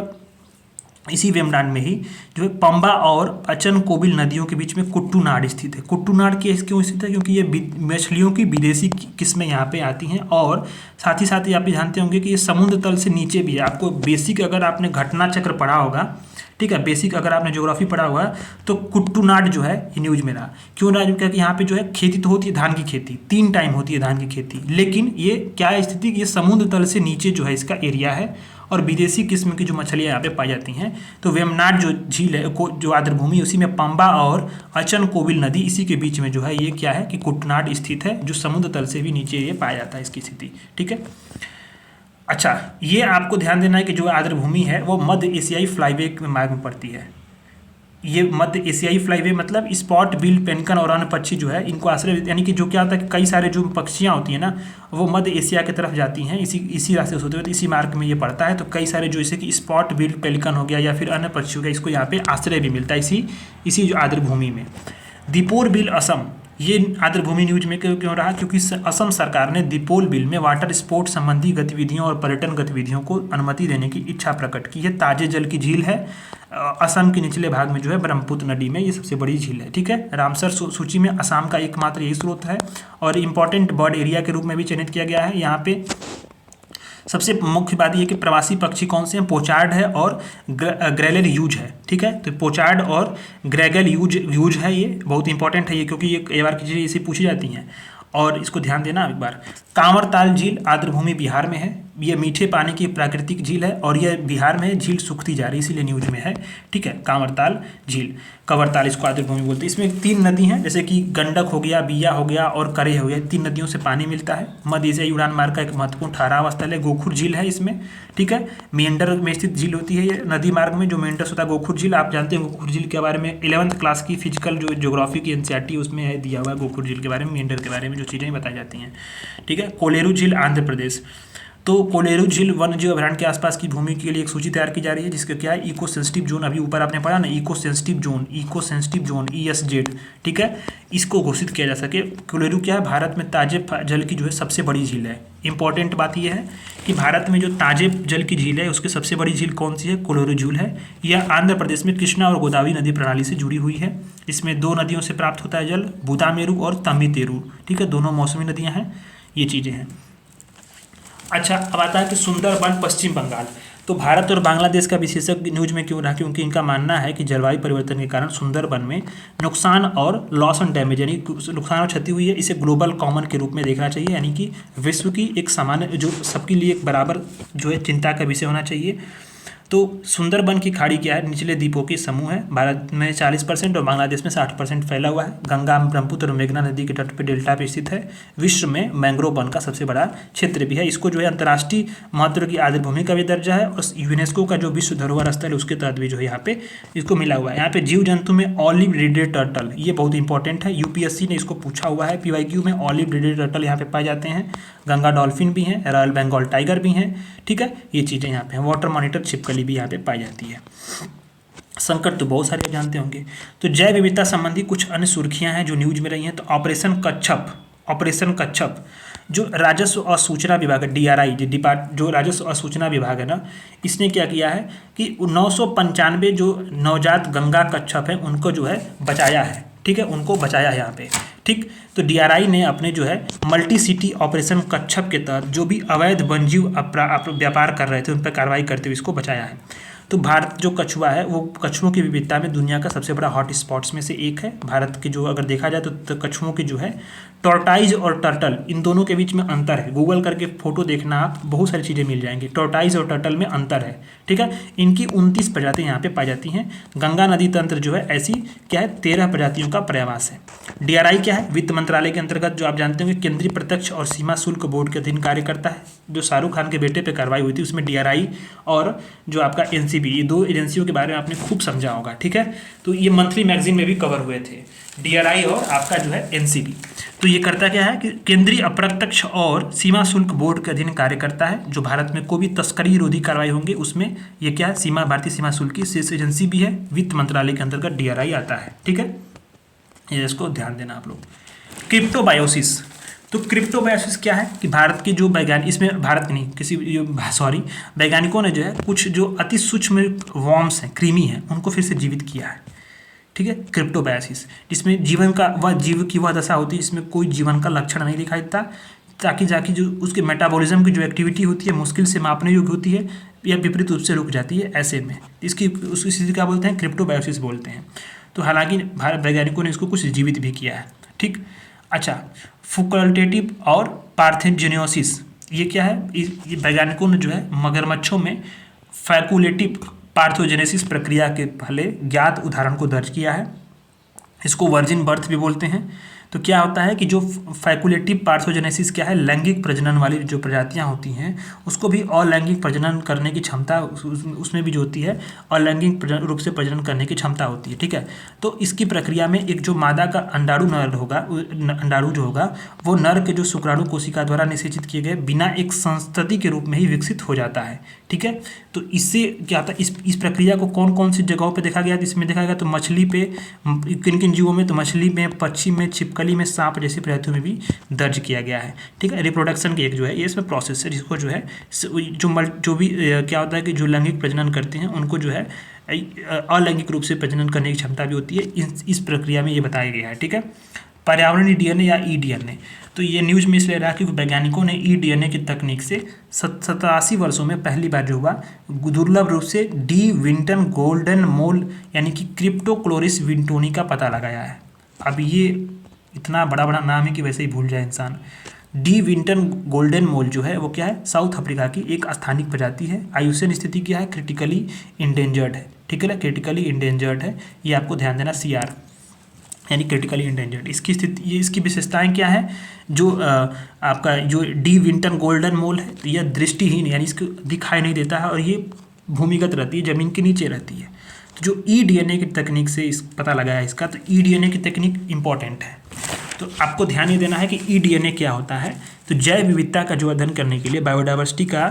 Speaker 1: इसी वेम्बनाड में ही जो है पंबा और अचनकोबिल नदियों के बीच में कुट्टूनाड स्थित है। कुट्टूनाड क्यों स्थित है? क्योंकि ये मछलियों की विदेशी किस्में यहाँ पे आती हैं, और साथ ही आप ये जानते होंगे कि ये समुद्र तल से नीचे भी है। आपको बेसिक अगर आपने घटना चक्र पढ़ा होगा, ठीक है, बेसिक अगर आपने ज्योग्राफी पढ़ा हुआ तो कुट्टूनाड जो है ये न्यूज में रहा। क्यों रहा? क्योंकि यहाँ पे जो है खेती तो होती है, धान की खेती 3 टाइम होती है धान की खेती, लेकिन ये क्या है स्थिति कि ये समुद्र तल से नीचे जो है इसका एरिया है, और विदेशी किस्म की जो मछलियाँ यहाँ पे पाई जाती हैं। तो वेम्बनाड जो झील है जो आर्द्रभूमि, उसी में पंबा और अचनकोबिल नदी, इसी के बीच में जो है ये क्या है कि कुट्टूनाड स्थित है, जो समुद्र तल से भी नीचे ये पाया जाता है इसकी स्थिति। ठीक है, अच्छा, ये आपको ध्यान देना है कि जो आर्द्रभूमि है वो मध्य एशियाई फ्लाईवे मार्ग में पड़ती है। ये मध्य एशियाई फ्लाईवे मतलब स्पॉट बिल पेंकन और अन्य पक्षी जो है इनको आश्रय, यानी कि जो क्या होता है कि कई सारे जो पक्षियाँ होती हैं ना वो मध्य एशिया की तरफ जाती हैं, इसी रास्ते से होते हुए, तो इसी मार्ग में ये पड़ता है। तो कई सारे जो जैसे कि स्पॉट बिल पेलिकन हो गया या फिर अन्य पक्षियों का, इसको यहाँ पे आश्रय भी मिलता है इसी जो आर्द्रभूमि में। दीपोर बिल असम, ये आर्द्रभूमि न्यूज में क्यों रहा? क्योंकि असम सरकार ने दीपोल बिल में वाटर स्पोर्ट्स संबंधी गतिविधियों और पर्यटन गतिविधियों को अनुमति देने की इच्छा प्रकट की है। ताजे जल की झील है, असम के निचले भाग में जो है ब्रह्मपुत्र नदी में ये सबसे बड़ी झील है। ठीक है, रामसर सूची में असम का एकमात्र यही स्रोत है, और इम्पोर्टेंट बर्ड एरिया के रूप में भी चयनित किया गया है। यहाँ पे सबसे मुख्य बात यह है कि प्रवासी पक्षी कौन से हैं? पोचार्ड है और ग्रेगल यूज है। ठीक है, तो पोचार्ड और ग्रेगल यूज है, ये बहुत इंपॉर्टेंट है ये, क्योंकि ये कई बार की चीज़ें इसे पूछी जाती हैं, और इसको ध्यान देना एक बार। कांवरताल झील आर्द्रभूमि बिहार में है। ये मीठे पानी की प्राकृतिक झील है, और यह बिहार में है, झील सूखती जा रही है इसीलिए न्यूज में है। ठीक है, कांवरताल झील, कंवरताल इसको आर्द्रभूमि बोलते हैं। इसमें 3 नदी हैं, जैसे कि गंडक हो गया, बिया हो गया और करे हो गया। 3 नदियों से पानी मिलता है। मध्य एशियाई उड़ान मार्ग का एक महत्वपूर्ण ठहराव स्थल है। गोखुर झील है इसमें। ठीक है, मेंढर में स्थित झील होती है ये नदी मार्ग में, जो मेंढर होता है गोखुर झील। आप जानते हैं गोखुर झील के बारे में 11th क्लास की फिजिकल जो ज्योग्राफी की एनसीईआरटी उसमें दिया हुआ है गोखुर झील के बारे में, मेंढर के बारे में जो चीज़ें बताई जाती हैं। ठीक है, कोलेरू झील आंध्र प्रदेश। तो कोलेरू झील वन्य जीव अभयारण्य के आसपास की भूमि के लिए एक सूची तैयार की जा रही है, जिसका क्या है इको सेंसिटिव जोन। अभी ऊपर आपने पढ़ा ना इको सेंसिटिव जोन ESZ। ठीक है, इसको घोषित किया जा सके। कोलेरू क्या है? भारत में ताजे जल की जो है सबसे बड़ी झील है। इंपॉर्टेंट बात यह है कि भारत में जो ताजे जल की झील है उसकी सबसे बड़ी झील कौन सी है? कोलेरू झील है। यह आंध्र प्रदेश में कृष्णा और गोदावरी नदी प्रणाली से जुड़ी हुई है। इसमें 2 नदियों से प्राप्त होता है जल, बुदामेरू और तमितेरू। ठीक है, दोनों मौसमी नदियाँ हैं, ये चीज़ें हैं। अच्छा, अब आता है कि सुंदरबन पश्चिम बंगाल। तो भारत और बांग्लादेश का विशेषज्ञ न्यूज में क्यों रहा? क्योंकि इनका मानना है कि जलवायु परिवर्तन के कारण सुंदरबन में नुकसान और लॉस एंड डैमेज, यानी नुकसान और क्षति हुई है। इसे ग्लोबल कॉमन के रूप में देखना चाहिए, यानी कि विश्व की एक सामान्य जो सबके लिए एक बराबर जो है चिंता का विषय होना चाहिए। तो सुंदरबन की खाड़ी क्या है? निचले द्वीपों के समूह है। भारत में 40% और बांग्लादेश में 60% फैला हुआ है। गंगा, ब्रह्मपुत्र और मेघना नदी के तट पर डेल्टा पे स्थित है। विश्व में मैंग्रोव वन का सबसे बड़ा क्षेत्र भी है। इसको जो है अंतर्राष्ट्रीय महत्व की आर्द्रभूमि का भी दर्जा है, और यूनेस्को का जो विश्व धरोहर स्थल है उसके तहत भी जो है यहाँ पे इसको मिला हुआ है। यहाँ पे जीव जंतु में ऑलिव रिडेड टर्टल, ये बहुत इंपॉर्टेंट है, UPSC ने इसको पूछा हुआ है PYQ में। ऑलिव रिडेड टर्टल यहाँ पे पाए जाते हैं। गंगा डॉल्फिन भी हैं, रॉयल बंगाल टाइगर भी हैं। ठीक है, ये चीज़ें यहाँ पे हैं। वाटर मॉनिटर छिपकली भी यहाँ पे पाई जाती है। संकट तो बहुत सारे जानते होंगे। तो जैव विविधता संबंधी कुछ अन्य सुर्खियां हैं जो न्यूज में रही हैं। तो ऑपरेशन कच्छप जो राजस्व और सूचना विभाग है, DRI जो राजस्व और सूचना विभाग है ना, इसने क्या किया है कि 995 जो नवजात गंगा कच्छप हैं उनको जो है बचाया है। ठीक है, उनको बचाया है यहाँ पे। ठीक, तो DRI ने अपने जो है मल्टी सिटी ऑपरेशन कच्छप के तहत जो भी अवैध वन्यजीव व्यापार कर रहे थे उन पर कार्रवाई करते हुए इसको बचाया है। तो भारत जो कछुआ है वो कछुओं की विविधता में दुनिया का सबसे बड़ा हॉट स्पॉट्स में से एक है। भारत की जो अगर देखा जाए तो कछुओं की जो है टॉर्टाइज और टर्टल, इन दोनों के बीच में अंतर है। गूगल करके फोटो देखना, आप बहुत सारी चीज़ें मिल जाएंगी। टॉर्टाइज और टर्टल में अंतर है। ठीक है, इनकी 29 प्रजातियाँ यहाँ पे पाई जाती हैं। गंगा नदी तंत्र जो है ऐसी क्या है 13 प्रजातियों का पर्यावास है। DRI क्या है? वित्त मंत्रालय के अंतर्गत जो आप जानते होंगे केंद्रीय प्रत्यक्ष और सीमा शुल्क बोर्ड के अधीन कार्य करता है। जो शाहरुख खान के बेटे पे कार्रवाई हुई थी उसमें DRI और जो आपका NCB, ये 2 एजेंसियों के बारे में आपने खूब समझा होगा। ठीक है, तो ये मंथली मैगजीन में भी कवर हुए थे, DRI और आपका जो है NCB। तो तो ये करता क्या है कि केंद्रीय अप्रत्यक्ष और सीमा शुल्क बोर्ड के अधीन कार्य करता है। जो भारत में कोई भी तस्करी विरोधी कार्रवाई होंगे उसमें ये क्या है, भारतीय सीमा शुल्क की शीर्ष एजेंसी भी है। वित्त मंत्रालय के अंतर्गत DRI आता है। ठीक है, ये इसको ध्यान देना आप लोग। क्रिप्टोबायोसिस, तो क्रिप्टोबायोसिस क्या है कि भारत के जो वैज्ञानिक, इसमें भारत नहीं वैज्ञानिकों ने जो है कुछ जो अति सूक्ष्म वॉर्म्स हैं, कृमि हैं, उनको फिर से जीवित किया है। ठीक है, क्रिप्टोबायोसिस, जिसमें जीव की वह दशा होती है जिसमें कोई जीवन का लक्षण नहीं दिखाई देता, ताकि जाके जो उसके मेटाबॉलिज्म की जो एक्टिविटी होती है मुश्किल से मापने योग्य होती है या विपरीत रूप से रुक जाती है। ऐसे में उसकी स्थिति क्या बोलते हैं, क्रिप्टोबायोसिस बोलते हैं। तो हालांकि भारत वैज्ञानिकों ने इसको कुछ जीवित भी किया है। ठीक, अच्छा, फैकल्टेटिव और पार्थेनोजेनेसिस, ये क्या है, ये वैज्ञानिकों ने जो है मगरमच्छों में फैकुलेटिव पार्थोजेनेसिस प्रक्रिया के पहले ज्ञात उदाहरण को दर्ज किया है। इसको वर्जिन बर्थ भी बोलते हैं। तो क्या होता है कि जो फैकुलेटिव पार्थोजेनेसिस क्या है, लैंगिक प्रजनन वाली जो प्रजातियां होती हैं उसको भी अलैंगिक प्रजनन करने की क्षमता उसमें भी जो होती है अलैंगिक रूप से प्रजनन करने की क्षमता होती है। ठीक है, तो इसकी प्रक्रिया में एक जो मादा का अंडाणु नर होगा, अंडाणु जो होगा वो नर के जो शुक्राणु कोशिका द्वारा निषेचित किए गए बिना एक संतति के रूप में ही विकसित हो जाता है। ठीक है, तो इससे क्या होता है, इस प्रक्रिया को कौन कौन सी जगहों पे देखा गया, इसमें देखा गया तो मछली पे, किन किन जीवों में, तो मछली में, पक्षी में, छिपकली में, सांप जैसी प्रजातियों में भी दर्ज किया गया है। ठीक है, रिप्रोडक्शन की एक जो है ये इसमें प्रोसेस है जिसको जो है जो भी क्या होता है कि जो लैंगिक प्रजनन करते हैं उनको जो है अलैंगिक रूप से प्रजनन करने की क्षमता भी होती है। इस प्रक्रिया में ये बताया गया है। ठीक है, पर्यावरणीय DNA या eDNA, तो ये न्यूज़ में इसलिए रहा क्योंकि वैज्ञानिकों ने eDNA की तकनीक से 87 वर्षों में पहली बार जो हुआ दुर्लभ रूप से डी विंटन गोल्डन मोल यानी कि क्रिप्टोक्लोरिस विंटोनी का पता लगाया है। अब ये इतना बड़ा बड़ा नाम है कि वैसे ही भूल जाए इंसान। डी विंटन गोल्डन मोल जो है वो क्या है, साउथ अफ्रीका की एक स्थानिक प्रजाति है। आयुषन स्थिति क्या है, क्रिटिकली इंडेंजर्ड है। ठीक है, क्रिटिकली इंडेंजर्ड है, ये आपको ध्यान देना, CR यानी क्रिटिकली इंडेंजर्ड। इसकी स्थिति, ये इसकी विशेषताएं क्या है, जो आपका जो डी विंटन गोल्डन मोल है तो यह दृष्टिहीन यानी इसको दिखाई नहीं देता है और ये भूमिगत रहती है, ज़मीन के नीचे रहती है। तो जो eDNA की तकनीक से इस पता लगाया इसका, तो eDNA की तकनीक इंपॉर्टेंट है। तो आपको ध्यान ये देना है कि eDNA क्या होता है। तो जैव विविधता का जो अध्ययन करने के लिए, बायोडाइवर्सिटी का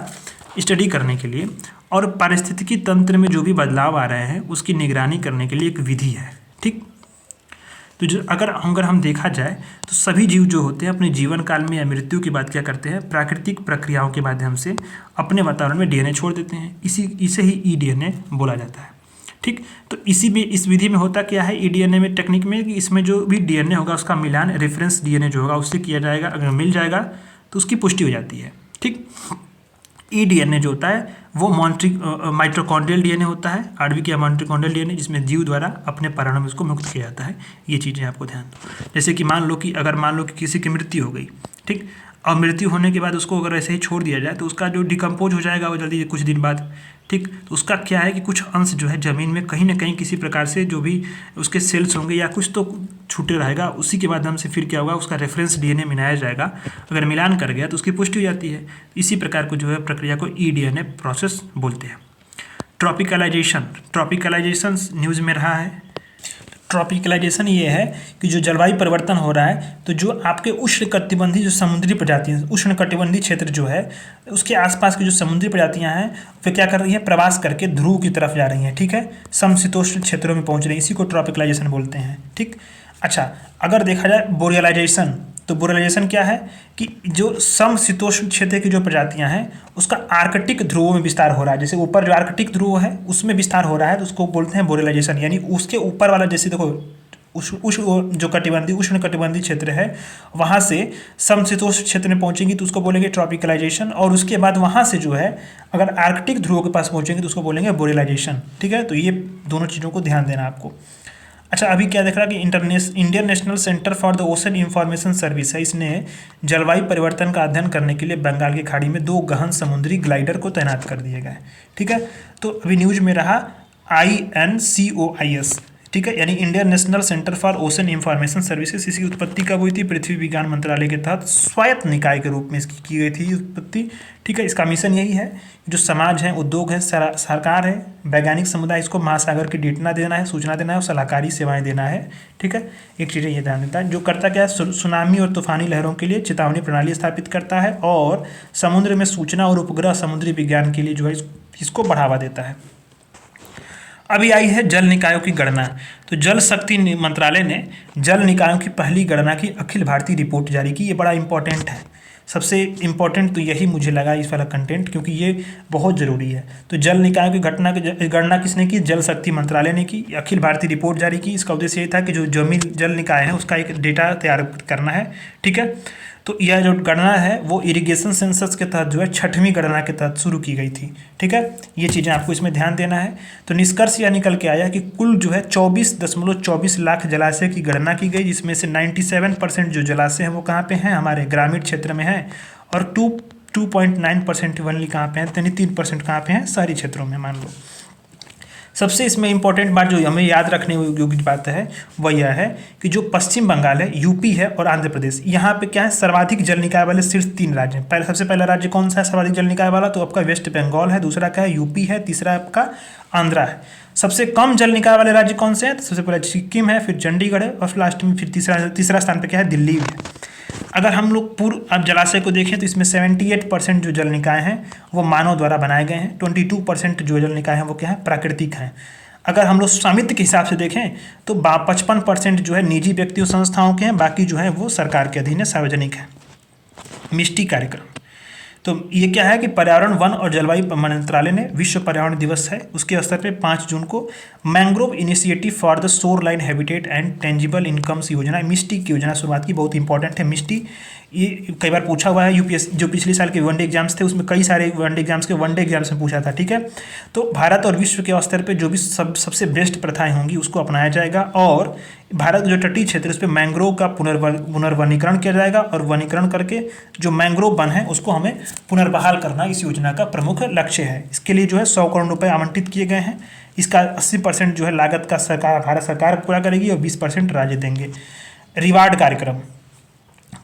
Speaker 1: स्टडी करने के लिए और पारिस्थितिकी तंत्र में जो भी बदलाव आ रहे हैं उसकी निगरानी करने के लिए एक विधि है। ठीक, तो जो अगर हम देखा जाए तो सभी जीव जो होते हैं अपने जीवन काल में या मृत्यु के बाद क्या करते हैं, प्राकृतिक प्रक्रियाओं के माध्यम से अपने वातावरण में DNA छोड़ देते हैं। इसे ही eDNA बोला जाता है। ठीक, तो इस विधि में होता क्या है eDNA में टेक्निक में कि इसमें जो भी DNA होगा उसका मिलान रेफरेंस DNA जो होगा उससे किया जाएगा। अगर मिल जाएगा तो उसकी पुष्टि हो जाती है। ठीक, eDNA जो होता है वो माइटोकॉन्ड्रियल DNA होता है, आणविक या माइटोकॉन्ड्रियल DNA, जिसमें जीव द्वारा अपने पराणु में उसको मुक्त किया जाता है। ये चीज़ें आपको ध्यान दो। जैसे कि मान लो कि किसी की मृत्यु हो गई, ठीक, और मृत्यु होने के बाद उसको अगर ऐसे ही छोड़ दिया जाए तो उसका जो डिकम्पोज हो जाएगा वो जल्दी कुछ दिन बाद। ठीक, तो उसका क्या है कि कुछ अंश जो है ज़मीन में कहीं ना कहीं किसी प्रकार से जो भी उसके सेल्स होंगे या कुछ तो छूटे रहेगा, उसी के माध्यम से फिर क्या होगा उसका रेफरेंस DNA मिलाया जाएगा। अगर मिलान कर गया तो उसकी पुष्टि हो जाती है। इसी प्रकार को जो है प्रक्रिया को eDNA प्रोसेस बोलते हैं। ट्रॉपिकलाइजेशन न्यूज़ में रहा है। ट्रॉपिकलाइजेशन ये है कि जो जलवायु परिवर्तन हो रहा है तो जो आपके उष्णकटिबंधीय जो समुद्री प्रजातियाँ, उष्णकटिबंधीय क्षेत्र जो है उसके आसपास की जो समुद्री प्रजातियाँ हैं वे क्या कर रही हैं, प्रवास करके ध्रुव की तरफ जा रही हैं। ठीक है, समशीतोष्ण क्षेत्रों में पहुँच रही हैं, इसी को ट्रॉपिकलाइजेशन बोलते हैं। ठीक, अच्छा, अगर देखा जाए बोरियलाइजेशन, तो बोरियलाइजेशन क्या है कि जो समशीतोष्ण क्षेत्र की जो प्रजातियां हैं उसका आर्कटिक ध्रुवों में विस्तार हो रहा है। जैसे ऊपर जो आर्कटिक ध्रुव है उसमें विस्तार हो रहा है तो उसको बोलते हैं बोरियलाइजेशन। यानी उसके ऊपर वाला, जैसे देखो जो उष्ण कटिबंधीय क्षेत्र है वहाँ से समशीतोष्ण क्षेत्र में पहुँचेंगी तो उसको बोलेंगे ट्रॉपिकलाइजेशन, और उसके बाद वहाँ से जो है अगर आर्कटिक ध्रुवों के पास पहुँचेंगे तो उसको बोलेंगे बोरियलाइजेशन। ठीक है, तो ये दोनों चीज़ों को ध्यान देना आपको। अच्छा, अभी क्या देख रहा है कि Indian national centre for the ocean information service है, इसने जलवायु परिवर्तन का अध्ययन करने के लिए बंगाल की खाड़ी में 2 गहन समुद्री ग्लाइडर को तैनात कर दिए गए। ठीक है, तो अभी न्यूज में रहा INCOIS। ठीक है, यानी Indian national centre for ocean information services. इसकी उत्पत्ति कब हुई थी? पृथ्वी विज्ञान मंत्रालय के तहत स्वायत्त निकाय के रूप में इसकी की गई थी उत्पत्ति। ठीक है, इसका मिशन यही है, जो समाज है, उद्योग है, सरकार है, वैज्ञानिक समुदाय, इसको महासागर की डेटा देना है, सूचना देना है और सलाहकारी सेवाएं देना है। ठीक है, एक चीज़ें ये ध्यान देता है, जो करता क्या है, सुनामी और तूफानी लहरों के लिए चेतावनी प्रणाली स्थापित करता है और समुद्र में सूचना और उपग्रह समुद्री विज्ञान के लिए जो है इसको बढ़ावा देता है। अभी आई है जल निकायों की गणना। तो जल शक्ति मंत्रालय ने जल निकायों की पहली गणना की अखिल भारतीय रिपोर्ट जारी की। ये बड़ा इंपॉर्टेंट है, सबसे इम्पोर्टेंट तो यही मुझे लगा इस वाला कंटेंट, क्योंकि ये बहुत ज़रूरी है। तो जल निकायों की गणना किसने की? जल शक्ति मंत्रालय ने की, अखिल भारतीय रिपोर्ट जारी की। इसका उद्देश्य ये था कि जो जमीन जल निकाय है उसका एक डेटा तैयार करना है। ठीक है, तो यह जो गणना है वो इरिगेशन सेंसस के तहत जो है 6वीं गणना के तहत शुरू की गई थी। ठीक है, ये चीज़ें आपको इसमें ध्यान देना है। तो निष्कर्ष यह निकल के आया कि कुल जो है 24.24 लाख जलाशय की गणना की गई, जिसमें से 97% जो जलाशय हैं वो कहाँ पे हैं? हमारे ग्रामीण क्षेत्र में हैं, और 2.9% वनली कहाँ पे हैं? 3% कहाँ पे हैं? शहरी क्षेत्रों में, मान लो। सबसे इसमें इंपॉर्टेंट बात जो हमें याद रखने योग्य बात है वह यह है कि जो पश्चिम बंगाल है, यूपी है और आंध्र प्रदेश, यहाँ पे क्या है, सर्वाधिक जल निकाय वाले सिर्फ 3 राज्य हैं। सबसे पहला राज्य कौन सा है सर्वाधिक जल निकाय वाला? तो आपका वेस्ट बंगाल है, दूसरा क्या है, यूपी है, तीसरा आपका आंध्रा है। सबसे कम जल निकाय वाले राज्य कौन से हैं? तो सबसे पहले सिक्किम है, फिर चंडीगढ़ है और लास्ट में फिर तीसरा स्थान पर क्या है, दिल्ली है। अगर हम लोग अब जलाशय को देखें तो इसमें 78% जो जल निकाय हैं वो मानव द्वारा बनाए गए हैं, 22% जो जल निकाय हैं वो क्या है, प्राकृतिक हैं। अगर हम लोग स्वामित्व के हिसाब से देखें तो 55% जो है निजी व्यक्तियों संस्थाओं के हैं, बाकी जो है वो सरकार के अधीन है, सार्वजनिक है। मिष्टी कार्यक्रम, तो ये क्या है कि पर्यावरण, वन और जलवायु मंत्रालय ने विश्व पर्यावरण दिवस है उसके अवसर पे 5 जून को mangrove initiative for the shore line habitat and tangible incomes योजना, मिष्टी की योजना शुरुआत की। बहुत इंपॉर्टेंट है मिष्टी, ये कई बार पूछा हुआ है। यूपीएससी जो पिछले साल के वनडे एग्जाम्स थे उसमें कई सारे वनडे एग्जाम्स में पूछा था। ठीक है, तो भारत और विश्व के स्तर पे जो भी सबसे बेस्ट प्रथाएं होंगी उसको अपनाया जाएगा, और भारत जो तटीय क्षेत्र उस पर मैंग्रोव का पुनर्वनीकरण किया जाएगा, और वनीकरण करके जो मैंग्रोव वन है उसको हमें पुनर्बहाल करना इस योजना का प्रमुख लक्ष्य है। इसके लिए जो है 100 करोड़ रुपये आवंटित किए गए हैं। इसका 80% जो है लागत का भारत सरकार पूरा करेगी और 20% राज्य देंगे। रिवार्ड कार्यक्रम,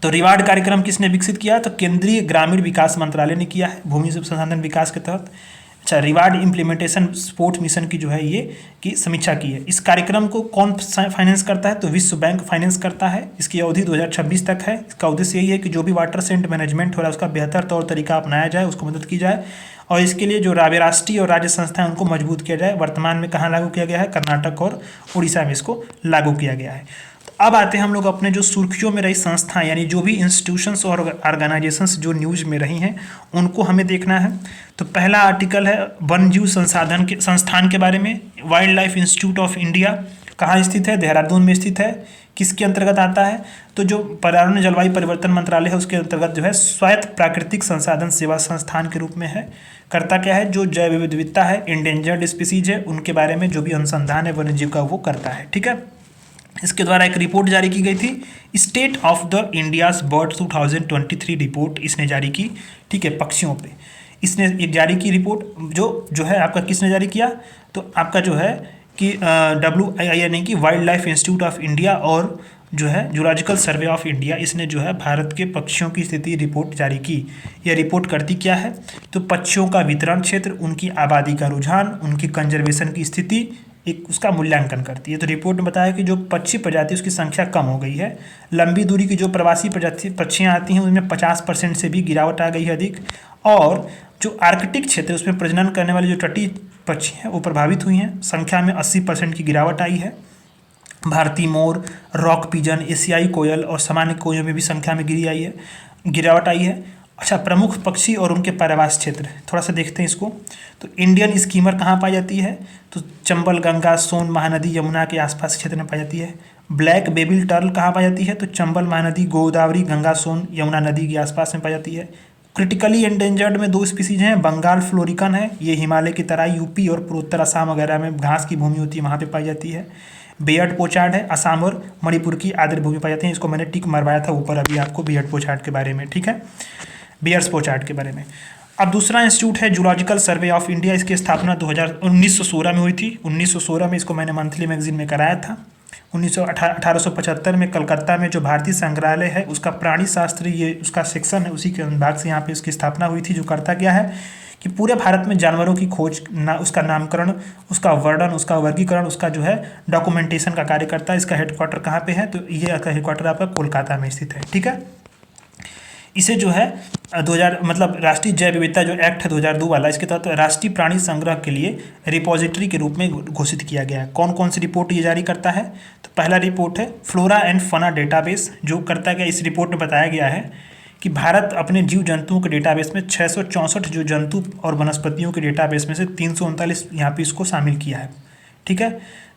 Speaker 1: तो रिवार्ड कार्यक्रम किसने विकसित किया? तो केंद्रीय ग्रामीण विकास मंत्रालय ने किया है, भूमि संसाधन विकास के तहत। अच्छा, रिवार्ड इम्प्लीमेंटेशन स्पोर्ट्स मिशन की जो है ये की समीक्षा की है। इस कार्यक्रम को कौन फाइनेंस करता है? तो विश्व बैंक फाइनेंस करता है। इसकी अवधि 2026 तक है। इसका उद्देश्य यही है कि जो भी वाटर सेंट मैनेजमेंट हो रहा है उसका बेहतर तौर तरीका अपनाया जाए, उसको मदद की जाए, और इसके लिए जो राष्ट्रीय और राज्य संस्थाएं उनको मजबूत किया जाए। वर्तमान में कहाँ लागू किया गया है? कर्नाटक और उड़ीसा में इसको लागू किया गया है। अब आते हैं हम लोग अपने जो सुर्खियों में रही संस्थाएं, यानी जो भी इंस्टीट्यूशंस और ऑर्गेनाइजेशंस जो न्यूज़ में रही हैं उनको हमें देखना है। तो पहला आर्टिकल है वन्यजीव संस्थान के बारे में। Wild life institute of India कहाँ स्थित है? देहरादून में स्थित है। किसके अंतर्गत आता है? तो जो पर्यावरण जलवायु परिवर्तन मंत्रालय है उसके अंतर्गत जो है स्वायत्त प्राकृतिक संसाधन सेवा संस्थान के रूप में है। करता क्या है? जो जैव विविधता है, इंडेंजर्ड स्पीसीज है, उनके बारे में जो भी अनुसंधान है वन्यजीव का वो करता है। ठीक है, इसके द्वारा एक रिपोर्ट जारी की गई थी, state of the India's bird 2023 report इसने जारी की। ठीक है, पक्षियों पे इसने एक जारी की रिपोर्ट, जो है आपका किसने जारी किया? तो आपका जो है कि WII यानी कि wild life institute of India और जो है जूलॉजिकल सर्वे ऑफ इंडिया, इसने जो है भारत के पक्षियों की स्थिति रिपोर्ट जारी की। यह रिपोर्ट करती क्या है? तो पक्षियों का वितरण क्षेत्र, उनकी आबादी का रुझान, उनकी कंजर्वेशन की स्थिति, एक उसका मूल्यांकन करती है। तो रिपोर्ट में बताया कि जो पक्षी प्रजाति उसकी संख्या कम हो गई है। लंबी दूरी की जो प्रवासी पक्षियाँ आती हैं उनमें 50% से भी गिरावट आ गई है अधिक, और जो आर्कटिक क्षेत्र उसमें प्रजनन करने वाले जो तटीय पक्षी हैं वो प्रभावित हुई हैं, संख्या में 80% की गिरावट आई है। भारतीय मोर, रॉक पिजन, एशियाई कोयल और सामान्य कोयलों में भी संख्या में गिरावट आई है। अच्छा, प्रमुख पक्षी और उनके पैदावास क्षेत्र थोड़ा सा देखते हैं इसको। तो इंडियन स्कीमर कहाँ पाई जाती है? तो चंबल, गंगा, सोन महानदी, यमुना के आसपास क्षेत्र में पाई जाती है। ब्लैक बेबिल टर्ल कहाँ पाई जाती है? तो चंबल महानदी, गोदावरी, गंगा, सोन, यमुना नदी के आसपास में पाई जाती है। क्रिटिकली एंडेंजर्ड में 2 स्पीसीज हैं, बंगाल फ्लोरिकन है, ये हिमालय की तराई, यूपी और पूर्वोत्तर असम वगैरह में घास की भूमि होती है वहाँ पे पाई जाती है। बेयड पोचार्ड है, असम और मणिपुर की आर्द्र भूमि पाई जाती है। इसको मैंने टिक मरवाया था ऊपर अभी आपको बेयड पोचार्ड के बारे में। ठीक है, बियर्स पोचार्ड के बारे में। अब दूसरा इंस्टीट्यूट है जूलॉजिकल सर्वे ऑफ इंडिया। इसकी स्थापना 1916 में हुई थी। 1916 में इसको मैंने मंथली मैगजीन में कराया था। 1875 में कलकत्ता में जो भारतीय संग्रहालय है उसका प्राणी शास्त्र ये उसका सेक्शन है, उसी के अनुभाग से यहाँ पे उसकी स्थापना हुई थी। जो करता क्या है कि पूरे भारत में जानवरों की खोज उसका नामकरण, उसका वर्णन, उसका वर्गीकरण, उसका जो है डॉक्यूमेंटेशन का कार्य करता है। इसका हेडक्वार्टर कहाँ पे है? तो ये हेडक्वार्टर आपका कोलकाता में स्थित है। ठीक है, इसे जो है 2000 मतलब राष्ट्रीय जैव विविधता जो एक्ट है 2002 वाला, इसके तहत राष्ट्रीय प्राणी संग्रह के लिए रिपोजिटरी के रूप में घोषित किया गया है। कौन कौन सी रिपोर्ट ये जारी करता है? तो पहला रिपोर्ट है फ्लोरा एंड फना डेटाबेस। जो करता क्या, इस रिपोर्ट में बताया गया है कि भारत अपने जीव जंतुओं के डेटाबेस में 664 जो जंतु और वनस्पतियों के डेटाबेस में से 339 यहाँ पे इसको शामिल किया है। ठीक है,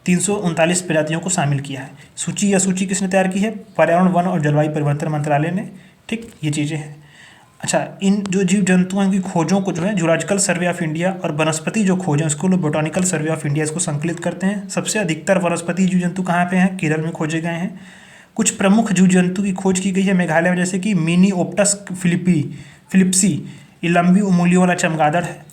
Speaker 1: 339 प्रजातियों को शामिल किया है। सूची या सूची किसने तैयार की है? पर्यावरण, वन और जलवायु परिवर्तन मंत्रालय ने। ठीक, ये चीज़ें हैं। अच्छा, इन जो जीव जंतुओं की खोजों को जो है जूलॉजिकल सर्वे ऑफ इंडिया और वनस्पति जो खोज है उसको लोग बोटानिकल सर्वे ऑफ इंडिया इसको संकलित करते हैं। सबसे अधिकतर वनस्पति जीव जंतु कहाँ पे हैं? केरल में खोजे गए हैं। कुछ प्रमुख जीव जंतु की खोज की गई है मेघालय में, जैसे कि मिनी ओप्टस फिलिप्सी, ये लंबी उंगलियों वाला चमगादड़ है।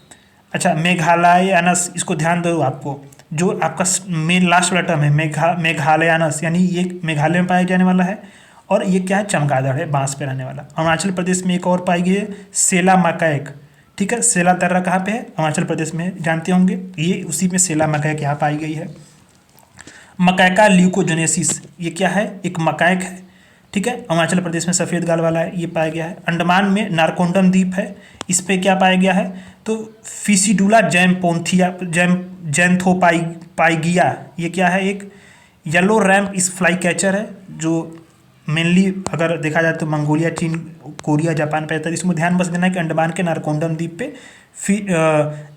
Speaker 1: अच्छा, मेघालयानस, इसको ध्यान दो आपको, जो आपका मेन लास्ट वाला टर्म है मेघालयानस, यानी ये मेघालय में पाया जाने वाला है। और ये क्या है? चमगादड़ है, बांस पे रहने वाला। अरुणाचल प्रदेश में एक और पाई गई है सेला मकैक। ठीक है, सेला दर्रा कहाँ पे है? अरुणाचल प्रदेश में, जानते होंगे, ये उसी में सेला मकैक यहाँ पाई गई है। मकैका ल्यूकोजेनेसिस, ये क्या है? एक मकैक है। ठीक है, अरुणाचल प्रदेश में सफ़ेद गाल वाला है, ये पाया गया है। अंडमान में नारकोंडम द्वीप है, इस पे क्या पाया गया है? तो फिसिडुला जैंथोपाइगिया, ये क्या है? एक येलो रैम्प इस फ्लाई कैचर है, जो मेनली अगर देखा जाए तो मंगोलिया, चीन, कोरिया, जापान पे रहता है। इसमें ध्यान बस देना है कि अंडमान के नारकोंडम द्वीप पे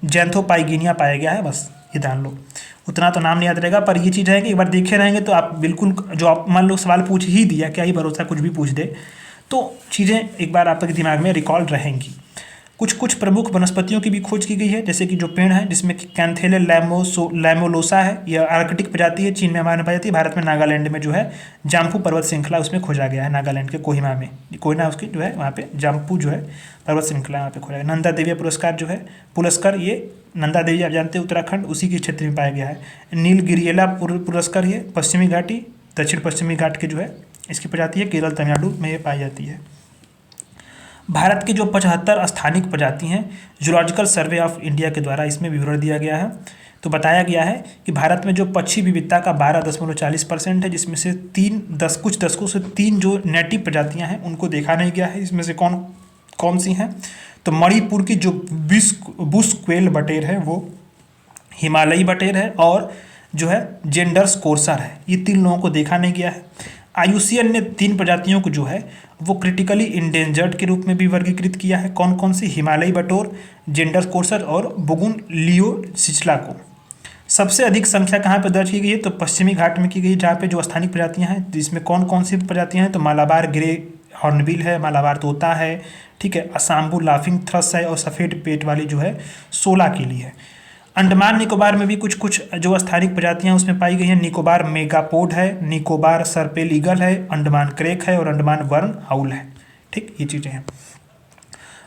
Speaker 1: जैंथोपाइगिनिया पाया गया है, बस ये ध्यान लो। उतना तो नाम नहीं याद रहेगा, पर ये चीज़ है कि एक बार देखे रहेंगे तो आप बिल्कुल, जो आप मान लो सवाल पूछ ही दिया, क्या ही भरोसा कुछ भी पूछ दे, तो चीज़ें एक बार आपके दिमाग में रिकॉल रहेंगी। कुछ प्रमुख वनस्पतियों की भी खोज की गई है, जैसे कि जो पेड़ है जिसमें कि कैंथेले लैमोलोसा है, यह आर्कटिक प्रजाति है, चीन में हमारे पाई जाती है। भारत में नागालैंड में जो है जाम्पू पर्वत श्रृंखला उसमें खोजा गया है, नागालैंड के कोहिमा में, कोहिमा उसकी जो है वहाँ पे जाम्पू जो है पर्वत श्रृंखला वहाँ पे खोजा गया। नंदा देवी पुरस्कार जो है पुरस्कार, ये नंदा देवी आप जानते हैं उत्तराखंड उसी के क्षेत्र में पाया गया है। नीलगिरियला पुरस्कार, ये पश्चिमी घाटी, दक्षिण पश्चिमी घाट के जो है इसकी प्रजाति है, केरल तमिलनाडु में ये पाई जाती है। भारत के जो 75 स्थानिक प्रजाति हैं जूलॉजिकल सर्वे ऑफ इंडिया के द्वारा इसमें विवरण दिया गया है। तो बताया गया है कि भारत में जो पक्षी विविधता का 12.40% है, जिसमें से कुछ दशकों से 3 जो नेटिव प्रजातियां हैं उनको देखा नहीं गया है। इसमें से कौन कौन सी हैं? तो मणिपुर की जो बुश क्वेल बटेर है वो हिमालयी बटेर है, और जो है जेंडर्स कोर्सर है, ये 3 लोगों को देखा नहीं गया है। IUCN ने 3 प्रजातियों को जो है वो क्रिटिकली इंडेंजर्ड के रूप में भी वर्गीकृत किया है। कौन कौन सी? हिमालयी बटोर, जेंडर कोर्सर और बुगुन लियो सिचला को। सबसे अधिक संख्या कहाँ पर दर्ज की गई है? तो पश्चिमी घाट में की गई, जहाँ पे जो स्थानिक प्रजातियाँ हैं, जिसमें कौन कौन सी प्रजातियाँ हैं? तो मालाबार ग्रे हॉर्नबिल है, मालाबार तोता है, ठीक है, असाम्बू लाफिंग थ्रस है, और सफ़ेद पेट वाली जो है 16 के लिए है। अंडमान निकोबार में भी कुछ जो स्थानिक प्रजातियां उसमें पाई गई हैं। निकोबार मेगापोड है, निकोबार सर्पेल ईगल है, अंडमान क्रेक है और अंडमान वर्न हाउल है। ठीक, ये चीज़ें हैं।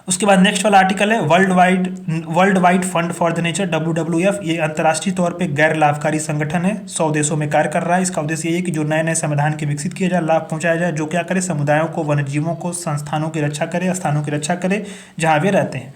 Speaker 1: उसके बाद नेक्स्ट वाला आर्टिकल है world wide fund for the nature, WWF। ये अंतर्राष्ट्रीय तौर पे गैर लाभकारी संगठन है, 100 देशों में कार्य कर रहा है। इसका उद्देश्य ये है कि जो नए नए समाधान के विकसित किए जाए, लाभ पहुंचाया जाए, जो क्या करे, समुदायों को, वन्यजीवों को, संस्थानों की रक्षा करे, स्थानों की रक्षा करे जहाँ वे रहते हैं।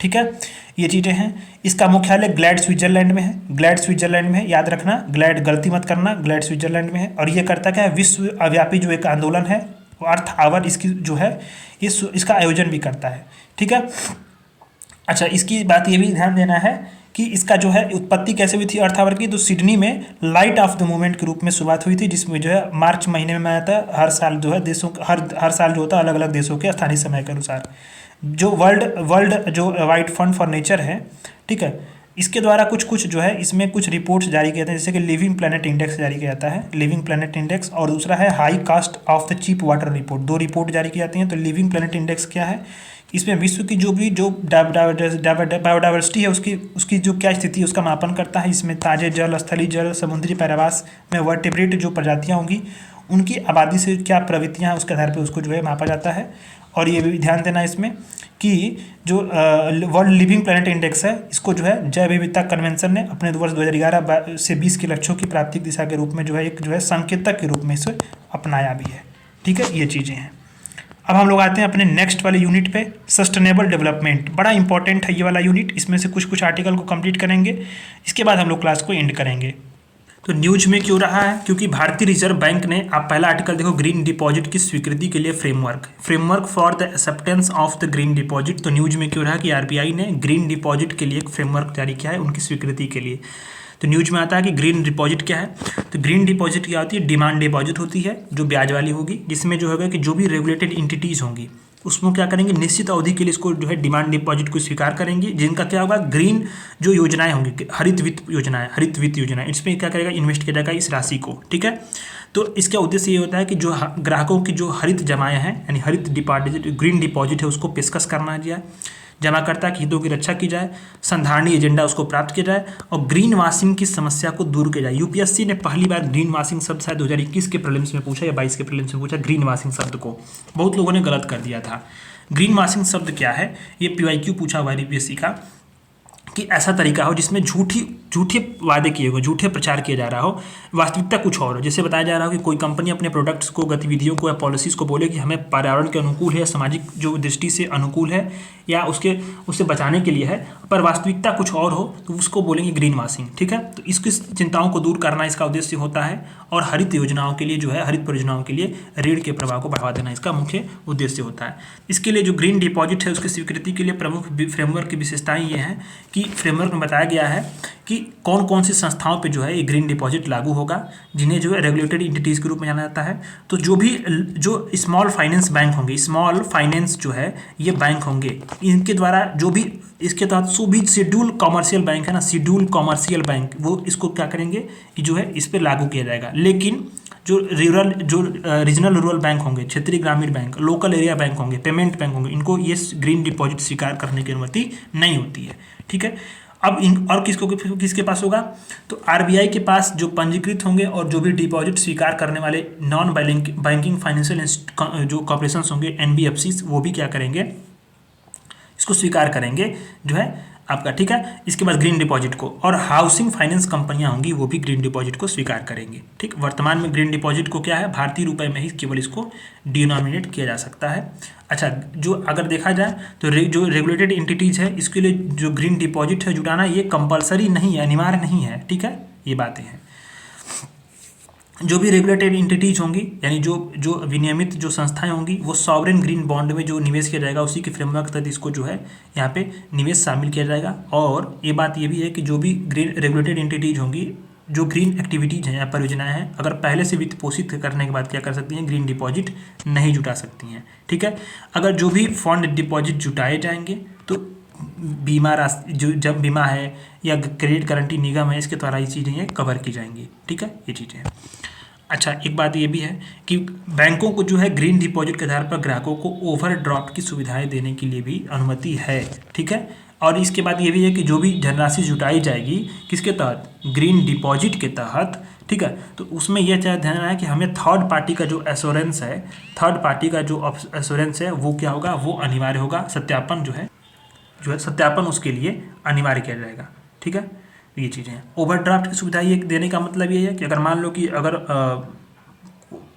Speaker 1: ठीक है, ये चीज़ें हैं। इसका मुख्यालय ग्लैड स्विट्जरलैंड में है, ग्लैड स्विट्जरलैंड में है, याद रखना, ग्लैड गलती मत करना, ग्लैड स्विट्जरलैंड में है। और ये करता क्या है? विश्वव्यापी जो एक आंदोलन है अर्थ आवर, इसकी जो है इसका आयोजन भी करता है। ठीक है, अच्छा, इसकी बात ये भी ध्यान देना है कि इसका जो है उत्पत्ति कैसे हुई थी अर्थ आवर की? तो सिडनी में लाइट ऑफ द मूवमेंट के रूप में शुरुआत हुई थी, जिसमें जो है मार्च महीने में मनाया था। हर साल जो है देशों हर साल जो होता है अलग अलग देशों के स्थानीय समय के अनुसार। जो वर्ल्ड जो वाइड फंड फॉर नेचर है, ठीक है, इसके द्वारा कुछ जो है इसमें कुछ रिपोर्ट्स जारी किए जाते हैं, जैसे कि लिविंग प्लैनेट इंडेक्स जारी किया जाता है, लिविंग प्लैनेट इंडेक्स, और दूसरा है high cost of the cheap water report. 2 report जारी की जाती हैं। तो लिविंग प्लैनेट इंडेक्स क्या है? इसमें विश्व की जो बायोडाइवर्सिटी है उसकी जो क्या स्थिति है उसका मापन करता है। इसमें ताजे जल, स्थलीय जल, समुद्री पैरावास में वर्टिब्रेट जो प्रजातियाँ होंगी उनकी आबादी से क्या प्रवृत्तियाँ हैं उसके आधार पर उसको जो है मापा जाता है। और ये भी ध्यान देना इसमें कि जो वर्ल्ड लिविंग प्लैनेट इंडेक्स है, इसको जो है जैव विविधता कन्वेंशन ने अपने वर्ष 2011 से 20 के लक्ष्यों की प्राप्ति की दिशा के रूप में जो है एक जो है संकेतक के रूप में इसे अपनाया भी है। ठीक है, ये चीज़ें हैं। अब हम लोग आते हैं अपने नेक्स्ट वाले यूनिट पे, सस्टेनेबल डेवलपमेंट। बड़ा इंपॉर्टेंट है ये वाला यूनिट, इसमें से कुछ आर्टिकल को कंप्लीट करेंगे, इसके बाद हम लोग क्लास को एंड करेंगे। तो न्यूज में क्यों रहा है? क्योंकि भारतीय रिजर्व बैंक ने, आप पहला आर्टिकल देखो, ग्रीन डिपॉजिट की स्वीकृति के लिए framework for the acceptance of the green deposit. तो न्यूज में क्यों रहा कि आरबीआई ने ग्रीन डिपॉजिट के लिए एक फ्रेमवर्क जारी किया है उनकी स्वीकृति के लिए। तो न्यूज में आता है कि ग्रीन डिपॉजिट क्या है। तो ग्रीन डिपॉजिट क्या होती है? डिमांड डिपॉजिट होती है जो ब्याज वाली होगी, जिसमें जो होगा कि जो भी रेगुलेटेड इंटिटीज़ होंगी उसमें क्या करेंगे, निश्चित अवधि के लिए इसको जो है डिमांड डिपॉजिट को स्वीकार करेंगे, जिनका क्या होगा, ग्रीन जो योजनाएं होंगी, हरित वित्त योजनाएं, इसमें क्या करेगा, इन्वेस्ट किया जाएगा इस राशि को। ठीक है, तो इसका उद्देश्य ये होता है कि जो ग्राहकों की जो हरित जमाएं हैं, यानी हरित डिपॉजिट, ग्रीन डिपॉजिट है, उसको पेशकश करना जाए, जमाकर्ता के हितों की रक्षा की जाए, संधारणीय एजेंडा उसको प्राप्त किया जाए और ग्रीन वाशिंग की समस्या को दूर किया जाए। यूपीएससी ने पहली बार ग्रीन वाशिंग शब्द शायद 2021 के प्रीलिम्स में पूछा या 22 के प्रीलिम्स में पूछा। ग्रीन वाशिंग शब्द को बहुत लोगों ने गलत कर दिया था। ग्रीन वाशिंग शब्द क्या है, ये पीवाईक्यू पूछा हुआ है यूपीएससी का, कि ऐसा तरीका हो जिसमें झूठे वादे किए हुए, झूठे प्रचार किया जा रहा हो, वास्तविकता कुछ और हो। जैसे बताया जा रहा हो कि कोई कंपनी अपने प्रोडक्ट्स को, गतिविधियों को या पॉलिसीज़ को बोले कि हमें पर्यावरण के अनुकूल है, सामाजिक जो दृष्टि से अनुकूल है या उससे बचाने के लिए है, पर वास्तविकता कुछ और हो तो उसको बोलेंगे ग्रीन वाशिंग। ठीक है, तो इसकी चिंताओं को दूर करना इसका उद्देश्य होता है और हरित योजनाओं के लिए जो है, हरित परियोजनाओं के लिए ऋण के प्रवाह को बढ़ावा देना इसका मुख्य उद्देश्य होता है। इसके लिए जो ग्रीन डिपॉजिट है उसकी स्वीकृति के लिए प्रमुख फ्रेमवर्क की विशेषताएं ये हैं कि फ्रेमवर्क में बताया गया है कि कौन कौन सी संस्थाओं पे जो है ये ग्रीन डिपॉजिट लागू होगा, जिन्हें जो है रेगुलेटेड इंटिटीज़ के रूप में जाना जाता है। तो जो स्मॉल फाइनेंस बैंक होंगे, स्मॉल फाइनेंस जो है ये बैंक होंगे, इनके द्वारा जो भी इसके तहत सभी शेड्यूल कॉमर्शियल बैंक है ना, शेड्यूल कॉमर्शियल बैंक, वो इसको क्या करेंगे कि जो है इस पर लागू किया जाएगा। लेकिन जो रीजनल रूरल बैंक होंगे, क्षेत्रीय ग्रामीण बैंक, लोकल एरिया बैंक होंगे, पेमेंट बैंक होंगे, इनको ये ग्रीन डिपॉजिट स्वीकार करने की अनुमति नहीं होती है। ठीक है, अब और किसके पास होगा, तो आरबीआई के पास जो पंजीकृत होंगे और जो भी डिपॉजिट स्वीकार करने वाले नॉन बैंकिंग फाइनेंशियल जो कॉर्पोरेशन होंगे, एनबीएफसी, वो भी क्या करेंगे, इसको स्वीकार करेंगे जो है आपका। ठीक है, इसके बाद ग्रीन डिपॉजिट को, और हाउसिंग फाइनेंस कंपनियां होंगी वो भी ग्रीन डिपॉजिट को स्वीकार करेंगे। ठीक, वर्तमान में ग्रीन डिपॉजिट को क्या है, भारतीय रुपए में ही केवल इसको डिनोमिनेट किया जा सकता है। अच्छा, जो अगर देखा जाए तो जो रेगुलेटेड एंटिटीज़ है, इसके लिए जो ग्रीन डिपॉजिट है जुटाना ये कंपलसरी नहीं है, अनिवार्य नहीं है। ठीक है, ये बातें हैं। जो भी रेगुलेटेड एंटिटीज होंगी, यानी जो विनियमित जो संस्थाएं होंगी, वो सॉवरेन ग्रीन बॉन्ड में जो निवेश किया जाएगा उसी के फ्रेमवर्क तहत इसको जो है यहाँ पे निवेश शामिल किया जाएगा। और ये बात ये भी है कि जो भी ग्रीन रेगुलेटेड एंटिटीज होंगी, जो ग्रीन एक्टिविटीज़ हैं या परियोजनाएं हैं, अगर पहले से वित्त पोषित करने के बाद क्या कर सकती हैं, ग्रीन डिपॉजिट नहीं जुटा सकती हैं। ठीक है, अगर जो भी फंड डिपॉजिट जुटाए जाएंगे तो बीमा राशि, जो जब बीमा है या क्रेडिट गारंटी निगम है, इसके द्वारा ये चीज़ें ये कवर की जाएंगी। ठीक है, ये चीज़ें। अच्छा, एक बात ये भी है कि बैंकों को जो है ग्रीन डिपॉजिट के आधार पर ग्राहकों को ओवरड्राफ्ट की सुविधाएं देने के लिए भी अनुमति है। ठीक है, और इसके बाद ये भी है कि जो भी धनराशि जुटाई जाएगी किसके तहत, ग्रीन डिपॉजिट के तहत। ठीक है, तो उसमें यह ध्यान रखना है कि हमें थर्ड पार्टी का जो एश्योरेंस है, थर्ड पार्टी का जो एश्योरेंस है वो क्या होगा, वो अनिवार्य होगा। सत्यापन जो है सत्यापन उसके लिए अनिवार्य किया जाएगा। ठीक है, ये चीज़ें हैं। ओवरड्राफ्ट की सुविधा ये देने का मतलब ये है कि अगर मान लो कि अगर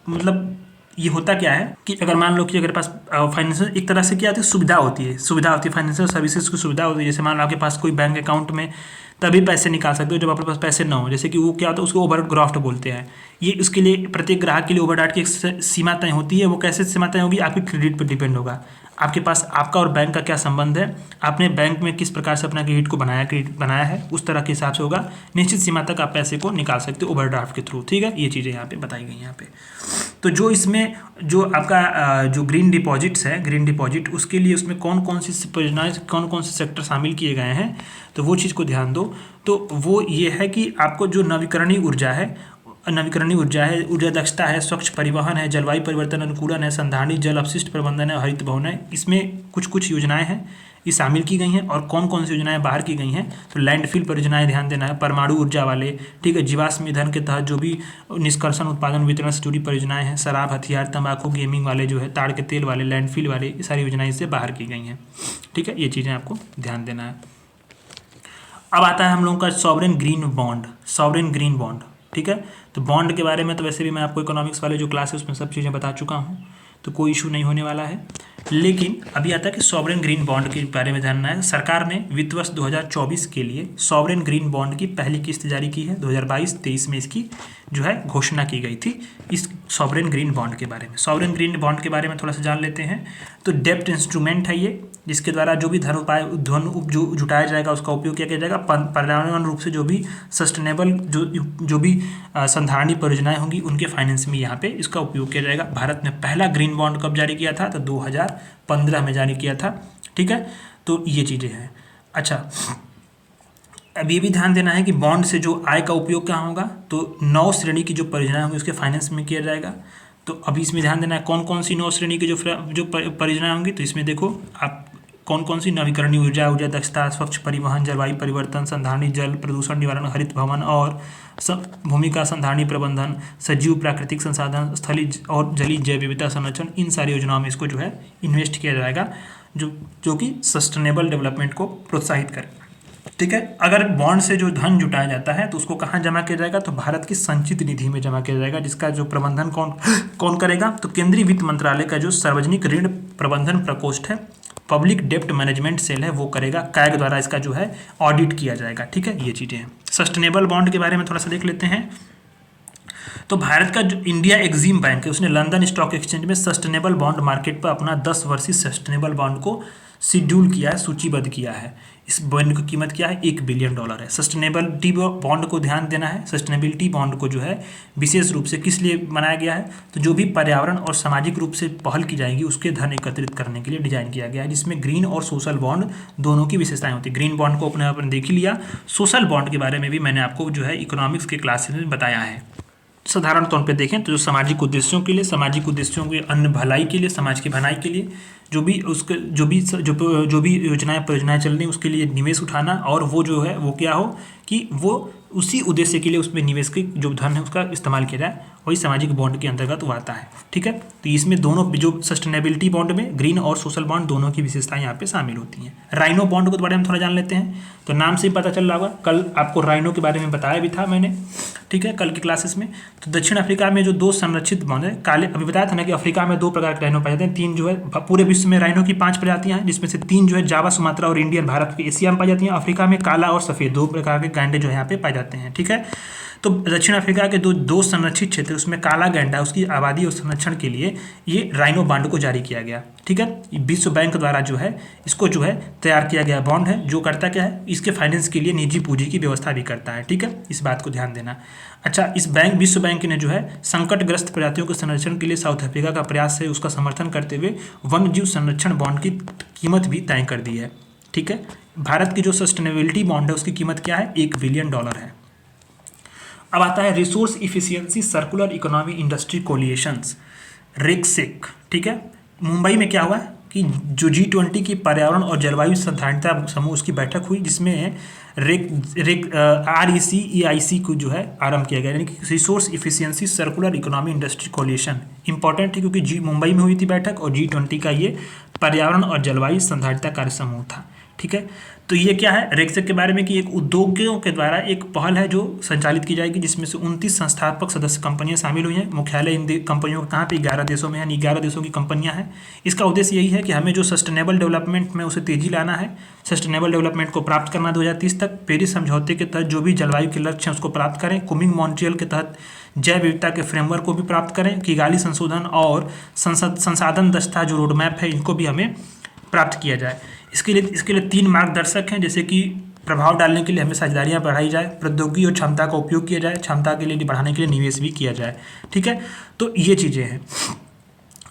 Speaker 1: मतलब ये होता क्या है कि अगर मान लो कि अगर पास फाइनेंशियल एक तरह से क्या होती है, सुविधा होती है फाइनेंशियल सर्विसेज की सुविधा होती है। जैसे मान लो आपके पास कोई बैंक अकाउंट में तभी पैसे निकाल सकते हो जब आपके पास पैसे ना हो, जैसे कि वो क्या होता है, उसको ओवरड्राफ्ट बोलते हैं। ये उसके लिए प्रत्येक ग्राहक के लिए ओवरड्राफ्ट की एक सीमा तय होती है। वो कैसे सीमा तय होगी, आपकी क्रेडिट पर डिपेंड होगा। आपके पास आपका और बैंक का क्या संबंध है, आपने बैंक में किस प्रकार से अपना क्रेडिट बनाया है, उस तरह के हिसाब से होगा। निश्चित सीमा तक आप पैसे को निकाल सकते हो ओवरड्राफ्ट के थ्रू। ठीक है, ये चीज़ें यहाँ पे बताई गई यहाँ पे। तो जो इसमें जो आपका जो ग्रीन डिपॉजिट्स है, ग्रीन डिपॉजिट, उसके लिए उसमें कौन कौन सी परियोजनाएं, कौन कौन से सेक्टर शामिल किए गए हैं, तो वो चीज़ को ध्यान दो। तो वो ये है कि आपको जो नवीकरणीय ऊर्जा है नवीकरणीय ऊर्जा है, ऊर्जा दक्षता है, स्वच्छ परिवहन है, जलवायु परिवर्तन अनुकूलन है, संधारणीय जल अपशिष्ट प्रबंधन है, हरित भवन है। इसमें कुछ कुछ योजनाएं हैं ये शामिल की गई हैं। और कौन कौन सी योजनाएं बाहर की गई हैं, तो लैंडफिल परियोजनाएं ध्यान देना है, परमाणु ऊर्जा वाले, ठीक है, जीवाश्म ईंधन के तहत जो भी निष्कर्षण उत्पादन वितरण से जुड़ी परियोजनाएं हैं, शराब हथियार तंबाकू गेमिंग वाले जो है, ताड़ के तेल वाले, लैंडफिल वाले, ये सारी योजनाएं इससे बाहर की गई हैं। ठीक है, ये चीज़ें आपको ध्यान देना है। अब आता है हम लोगों का sovereign green bond, sovereign green bond. ठीक है, तो बॉन्ड के बारे में तो वैसे भी मैं आपको इकोनॉमिक्स वाले जो क्लास है उसमें सब चीज़ें बता चुका हूँ, तो कोई इशू नहीं होने वाला है। लेकिन अभी आता है कि सॉवरेन ग्रीन बॉन्ड के बारे में जानना है। सरकार ने वित्त वर्ष 2024 के लिए सॉवरेन ग्रीन बॉन्ड की पहली किस्त जारी की है। 2022-23 में इसकी जो है घोषणा की गई थी इस सॉवरेन ग्रीन बॉन्ड के बारे में। सॉवरेन ग्रीन बॉन्ड के बारे में थोड़ा सा जान लेते हैं। तो डेब्ट इंस्ट्रूमेंट है ये, जिसके द्वारा जो भी धन जो जुटाया जाएगा उसका उपयोग किया जाएगा। पर्यावरण रूप से जो भी सस्टेनेबल जो भी संधारणीय परियोजनाएं होंगी उनके फाइनेंस में यहाँ पे इसका उपयोग किया जाएगा। भारत ने पहला ग्रीन बॉन्ड कब जारी किया था, तो 2015 में जारी किया था। ठीक है, तो ये चीज़ें हैं। अच्छा, अब ये भी ध्यान देना है कि बॉन्ड से जो आय का उपयोग कहाँ होगा, तो 9 श्रेणी की जो परियोजनाएं होंगी उसके फाइनेंस में किया जाएगा। तो अभी इसमें ध्यान देना है कौन कौन सी 9 श्रेणी की जो परियोजनाएं होंगी। तो इसमें देखो आप कौन कौन सी, नवीकरणीय ऊर्जा, ऊर्जा दक्षता, स्वच्छ परिवहन, जलवायु परिवर्तन, संधारणीय जल प्रदूषण निवारण, हरित भवन और भूमि का संधारणीय प्रबंधन, सजीव प्राकृतिक संसाधन, स्थलीय और जलीय जैव विविधता संरक्षण, इन सारी योजनाओं में इसको जो है इन्वेस्ट किया जाएगा, जो कि सस्टेनेबल डेवलपमेंट को प्रोत्साहित करे। ठीक है, अगर बॉन्ड से जो धन जुटाया जाता है तो उसको कहाँ जमा किया जाएगा, तो भारत की संचित निधि में जमा किया जाएगा, जिसका जो प्रबंधन कौन करेगा, तो केंद्रीय वित्त मंत्रालय का जो सार्वजनिक ऋण प्रबंधन प्रकोष्ठ है, पब्लिक डेप्ट मैनेजमेंट सेल है, वो करेगा। कैग द्वारा इसका जो है ऑडिट किया जाएगा। ठीक है, ये चीज़ें हैं। सस्टेनेबल बॉन्ड के बारे में थोड़ा सा देख लेते हैं। तो भारत का जो इंडिया एक्जिम बैंक है उसने लंदन स्टॉक एक्सचेंज में सस्टेनेबल बॉन्ड मार्केट पर अपना 10 वर्षीय सस्टेनेबल बॉन्ड को शेड्यूल किया है, सूचीबद्ध किया है। इस बॉन्ड की कीमत क्या है, $1 बिलियन है। सस्टेनेबिलिटी बॉन्ड को ध्यान देना है। सस्टेनेबिलिटी बॉन्ड को जो है विशेष रूप से किस लिए बनाया गया है, तो जो भी पर्यावरण और सामाजिक रूप से पहल की जाएगी उसके धन एकत्रित करने के लिए डिजाइन किया गया है, जिसमें ग्रीन और सोशल बॉन्ड दोनों की विशेषताएं होती है। ग्रीन बॉन्ड को अपने आपने देख ही लिया, सोशल बॉन्ड के बारे में भी मैंने आपको जो है इकोनॉमिक्स के क्लासेस में बताया है। साधारण तौर पे देखें तो जो सामाजिक उद्देश्यों के लिए, सामाजिक उद्देश्यों के अन्य भलाई के लिए, समाज की भलाई के लिए जो भी योजनाएं परियोजनाएं चल रही उसके लिए निवेश उठाना, और वो जो है वो क्या हो कि वो उसी उद्देश्य के लिए उसमें निवेश की जो धन है उसका इस्तेमाल किया जाए, वही सामाजिक बॉन्ड के अंतर्गत वो आता है। ठीक है, तो इसमें दोनों जो सस्टेनेबिलिटी बॉन्ड में ग्रीन और सोशल बॉन्ड दोनों की विशेषताएं यहाँ पे शामिल होती हैं। राइनो बॉन्ड को बारे में थोड़ा जान लेते हैं। तो नाम से ही पता चल रहा होगा, कल आपको राइनो के बारे में बताया भी था मैंने, ठीक है, कल की क्लासेस में। तो दक्षिण अफ्रीका में जो 2 संरक्षित बॉन्ड है, काले अभी बताया था ना कि अफ्रीका में 2 प्रकार के राइनो पाए जाते हैं। 3 जो है पूरे विश्व में राइनो की 5 प्रजातियां हैं, जिसमें से 3 जो है जावा, सुमात्रा और इंडियन भारत के एशिया में पाई जाती हैं। अफ्रीका में काला और सफ़ेद 2 प्रकार के गैंडे जो है यहाँ पे पाए जाते हैं। ठीक है, तो दक्षिण अफ्रीका के दो संरक्षित क्षेत्र, उसमें काला गैंडा, उसकी आबादी और संरक्षण के लिए ये राइनो बॉन्ड को जारी किया गया। ठीक है, विश्व बैंक द्वारा जो है इसको जो है तैयार किया गया बॉन्ड है, जो करता क्या है, इसके फाइनेंस के लिए निजी पूंजी की व्यवस्था भी करता है। ठीक है, इस बात को ध्यान देना। अच्छा, इस विश्व बैंक ने जो है संकटग्रस्त प्रजातियों के संरक्षण के लिए साउथ अफ्रीका का प्रयास है उसका समर्थन करते हुए वन्यजीव संरक्षण बॉन्ड की कीमत भी तय कर दी है। ठीक है, भारत की जो सस्टेनेबिलिटी बॉन्ड है उसकी कीमत क्या है, $1 बिलियन है। अब आता है resource efficiency circular economy industry coalitions, रेक्सेक। ठीक है, मुंबई में क्या हुआ कि जो G20 की पर्यावरण और जलवायु सौहार्दता समूह उसकी बैठक हुई, जिसमें REC को जो है आरंभ किया गया, यानी कि resource efficiency circular economy industry coalition. Important है क्योंकि मुंबई में हुई थी बैठक और G20 का ये पर्यावरण और जलवायु सौहार्दता कार्य समूह था। ठीक है, तो ये क्या है, रेक्सेक के बारे में कि एक उद्योगों के द्वारा एक पहल है जो संचालित की जाएगी, जिसमें से 29 संस्थापक सदस्य कंपनियां शामिल हुई हैं। मुख्यालय इन कंपनियों का कहाँ पे, 11 देशों में, यानी 11 देशों की कंपनियां हैं। इसका उद्देश्य यही है कि हमें जो सस्टेनेबल डेवलपमेंट में उसे तेजी लाना है, सस्टेनेबल डेवलपमेंट को प्राप्त करना 2030 तक, पेरिस समझौते के तहत जो भी जलवायु के लक्ष्य हैं उसको प्राप्त करें, कुमिंग मॉन्ट्रियल के तहत जैव विविधता के फ्रेमवर्क को भी प्राप्त करें, किगाली संशोधन और संसाधन दक्षता जो रोडमैप है इनको भी हमें प्राप्त किया जाए। इसके लिए 3 मार्गदर्शक हैं, जैसे कि प्रभाव डालने के लिए हमें साझेदारियां बढ़ाई जाए, प्रौद्योगिकी और क्षमता का उपयोग किया जाए, क्षमता के लिए बढ़ाने के लिए निवेश भी किया जाए। ठीक है, तो ये चीज़ें हैं।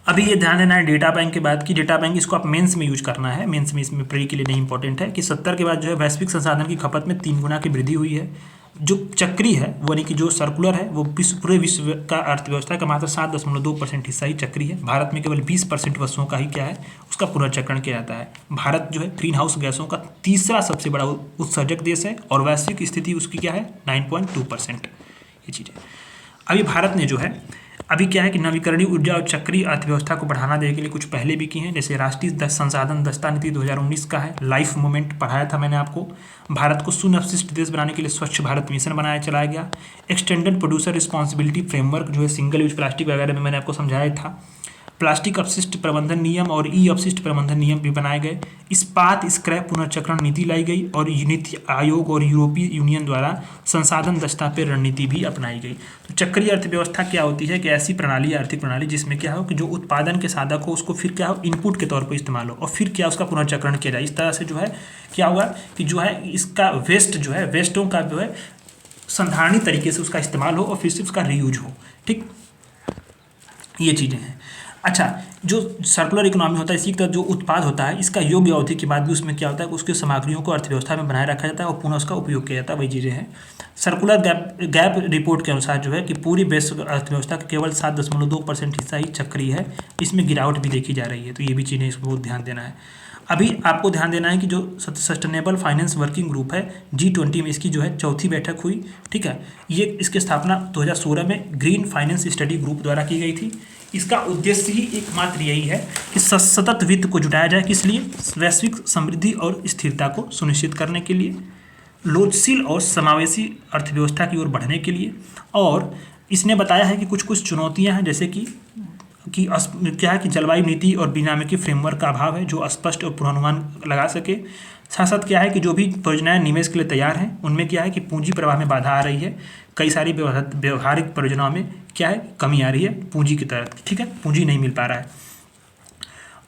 Speaker 1: अभी ये ध्यान देना है डेटा बैंक के बाद कि डेटा बैंक इसको आप मेंस में यूज करना है, मेंस में इसमें प्री के लिए नहीं इंपॉर्टेंट है कि 70 के बाद जो है वैश्विक संसाधन की खपत में 3 गुना की वृद्धि हुई है। जो चक्री है वो यानी कि जो सर्कुलर है वो पूरे विश्व का अर्थव्यवस्था का मात्र 7.2% हिस्सा ही चक्री है। भारत में केवल 20% वस्तुओं का ही क्या है, उसका पुनर्चक्रण किया जाता है। भारत जो है ग्रीन हाउस गैसों का तीसरा सबसे बड़ा उत्सर्जक देश है और वैश्विक स्थिति उसकी क्या है 9.2%। ये चीज़ें अभी भारत ने जो है अभी क्या है कि नवीकरणीय ऊर्जा और चक्रीय अर्थव्यवस्था को बढ़ावा देने के लिए कुछ पहले भी की हैं, जैसे राष्ट्रीय संसाधन दक्षता नीति 2019 का है, लाइफ मोमेंट पढ़ाया था मैंने आपको। भारत को शून्य अपशिष्ट देश बनाने के लिए स्वच्छ भारत मिशन बनाया चलाया गया। एक्सटेंडेड प्रोड्यूसर रिस्पॉन्सिबिलिटी फ्रेमवर्क जो है सिंगल यूज प्लास्टिक वगैरह में मैंने आपको समझाया था। प्लास्टिक अपशिष्ट प्रबंधन नियम और ई अपशिष्ट प्रबंधन नियम भी बनाए गए। इस्पात स्क्रैप पुनर्चक्रण नीति लाई गई और नीति आयोग और यूरोपीय यूनियन द्वारा संसाधन दक्षता पर रणनीति भी अपनाई गई। तो चक्रीय अर्थव्यवस्था क्या होती है कि ऐसी प्रणाली, आर्थिक प्रणाली जिसमें क्या हो कि जो उत्पादन के साधक हो उसको फिर क्या हो इनपुट के तौर पर इस्तेमाल हो और फिर क्या उसका पुनर्चक्रण किया जाए। इस तरह से जो है क्या होगा कि जो है इसका वेस्ट जो है वेस्टों का जो है संधारणी तरीके से उसका इस्तेमाल हो और फिर से उसका रीयूज हो। ठीक, ये चीज़ें हैं। अच्छा, जो सर्कुलर इकोनॉमी होता है इसी का जो उत्पाद होता है इसका योग्य अवधि के बाद भी उसमें क्या होता है कि उसकी सामग्रियों को अर्थव्यवस्था में बनाए रखा जाता है और पुनः उसका उपयोग किया जाता है। वही चीज़ें हैं। सर्कुलर गैप रिपोर्ट के अनुसार जो है कि पूरी वैश्विक अर्थव्यवस्था का केवल 7.2% हिस्सा ही चक्रीय है, इसमें गिरावट भी देखी जा रही है। तो ये भी चीज़ें इसको बहुत ध्यान देना है। अभी आपको ध्यान देना है कि जो सस्टेनेबल फाइनेंस वर्किंग ग्रुप है G20 में इसकी जो है चौथी बैठक हुई। ठीक है, ये इसकी स्थापना 2016 में ग्रीन फाइनेंस स्टडी ग्रुप द्वारा की गई थी। इसका उद्देश्य ही एकमात्र यही है कि सतत वित्त को जुटाया जाए, किस लिए, वैश्विक समृद्धि और स्थिरता को सुनिश्चित करने के लिए, लोचशील और समावेशी अर्थव्यवस्था की ओर बढ़ने के लिए। और इसने बताया है कि कुछ कुछ चुनौतियां हैं, जैसे कि क्या है कि जलवायु नीति और विनियामकीय फ्रेमवर्क का अभाव है जो स्पष्ट और पूर्वानुमान लगा सके। साथ साथ क्या है कि जो भी परियोजनाएं निवेश के लिए तैयार हैं उनमें क्या है कि पूंजी प्रवाह में बाधा आ रही है। कई सारी व्यवहारिक परियोजनाओं में क्या है कमी आ रही है पूंजी की तरफ। ठीक है, पूंजी नहीं मिल पा रहा है।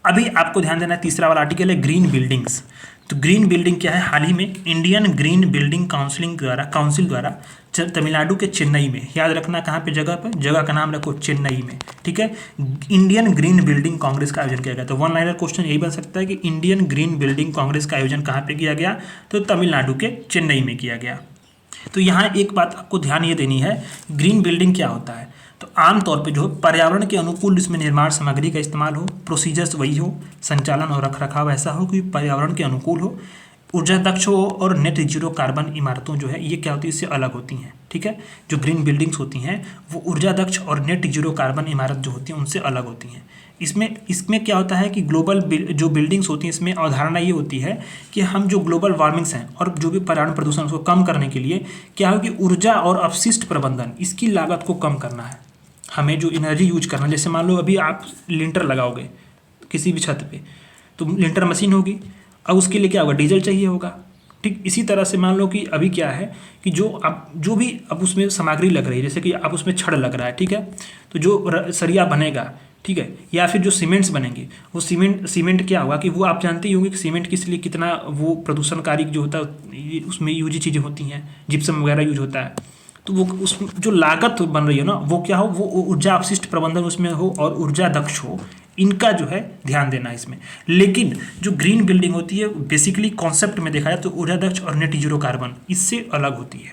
Speaker 1: अभी आपको ध्यान देना है, तीसरा वाला आर्टिकल है ग्रीन बिल्डिंग्स। तो ग्रीन बिल्डिंग क्या है, हाल ही में इंडियन ग्रीन बिल्डिंग काउंसिल द्वारा तमिलनाडु के चेन्नई में, याद रखना कहाँ पे, जगह का नाम रखो चेन्नई में। ठीक है, इंडियन ग्रीन बिल्डिंग कांग्रेस का आयोजन किया गया। तो वन लाइनर क्वेश्चन यही बन सकता है कि इंडियन ग्रीन बिल्डिंग कांग्रेस का आयोजन कहाँ पे किया गया, तो तमिलनाडु के चेन्नई में किया गया। तो यहाँ एक बात आपको ध्यान ये देनी है, ग्रीन बिल्डिंग क्या होता है। तो आमतौर पे जो पर्यावरण के अनुकूल इसमें निर्माण सामग्री का इस्तेमाल हो, प्रोसीजर्स वही हो, संचालन और रखरखाव ऐसा हो कि पर्यावरण के अनुकूल हो, ऊर्जा दक्ष हो और नेट जीरो कार्बन इमारतों जो है ये क्या होती है, इससे अलग होती हैं। ठीक है, जो ग्रीन बिल्डिंग्स होती हैं वो ऊर्जा दक्ष और नेट जीरो कार्बन इमारत जो होती हैं उनसे अलग होती हैं। इसमें क्या होता है कि ग्लोबल जो बिल्डिंग्स होती हैं इसमें अवधारणा ये होती है कि हम जो ग्लोबल वार्मिंग्स हैं और जो भी पर्यावरण प्रदूषण उसको कम करने के लिए क्या हो कि ऊर्जा और अपशिष्ट प्रबंधन इसकी लागत को कम करना है। हमें जो एनर्जी यूज करना, जैसे मान लो अभी आप लिंटर लगाओगे किसी भी छत पे, तो लिंटर मशीन होगी, अब उसके लिए क्या होगा, डीजल चाहिए होगा। ठीक इसी तरह से मान लो कि अभी क्या है कि जो भी अब उसमें सामग्री लग रही है, जैसे कि अब उसमें छड़ लग रहा है, ठीक है, तो जो सरिया बनेगा, ठीक है, या फिर जो सीमेंट्स बनेंगे वो सीमेंट क्या होगा कि वो आप जानते ही होंगे कि सीमेंट किस लिए कितना वो प्रदूषणकारी जो होता है उसमें यूज चीज़ें होती हैं, जिप्सम वगैरह यूज होता है। तो वो उस जो लागत बन रही है ना वो क्या हो, वो ऊर्जा अपशिष्ट प्रबंधन उसमें हो और ऊर्जा दक्ष हो, इनका जो है ध्यान देना है इसमें। लेकिन जो ग्रीन बिल्डिंग होती है बेसिकली कॉन्सेप्ट में देखा जाए तो ऊर्जा दक्ष और नेट जीरो कार्बन इससे अलग होती है।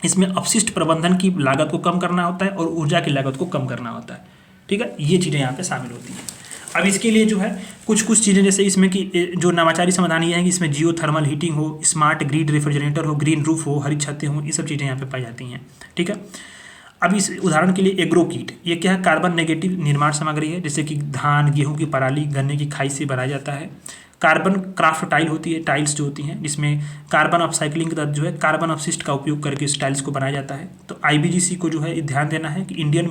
Speaker 1: इसमें अपशिष्ट प्रबंधन की लागत को कम करना होता है और ऊर्जा की लागत को कम करना होता है। ठीक है, ये चीज़ें यहाँ पे शामिल होती हैं। अब इसके लिए जो है कुछ चीज़ें जैसे इसमें कि जो नवाचारी समाधान ये है कि इसमें जियो थर्मल हीटिंग हो, स्मार्ट ग्रिड रेफ्रिजरेटर हो, ग्रीन रूफ हो, हरी छतें हो, ये सब चीज़ें यहाँ पे पाई जाती हैं। ठीक है, अब इस उदाहरण के लिए एग्रो किट, ये क्या है, कार्बन नेगेटिव निर्माण सामग्री है, जैसे कि धान, गेहूं की पराली, गन्ने की खाई से बनाया जाता है। कार्बन क्राफ्ट टाइल होती है, टाइल्स जो होती हैं जिसमें कार्बन अपसाइक्लिंग के तहत जो है कार्बन अपशिष्ट का उपयोग करके इस टाइल्स को बनाया जाता है। तो IBGC को जो है ध्यान देना है कि इंडियन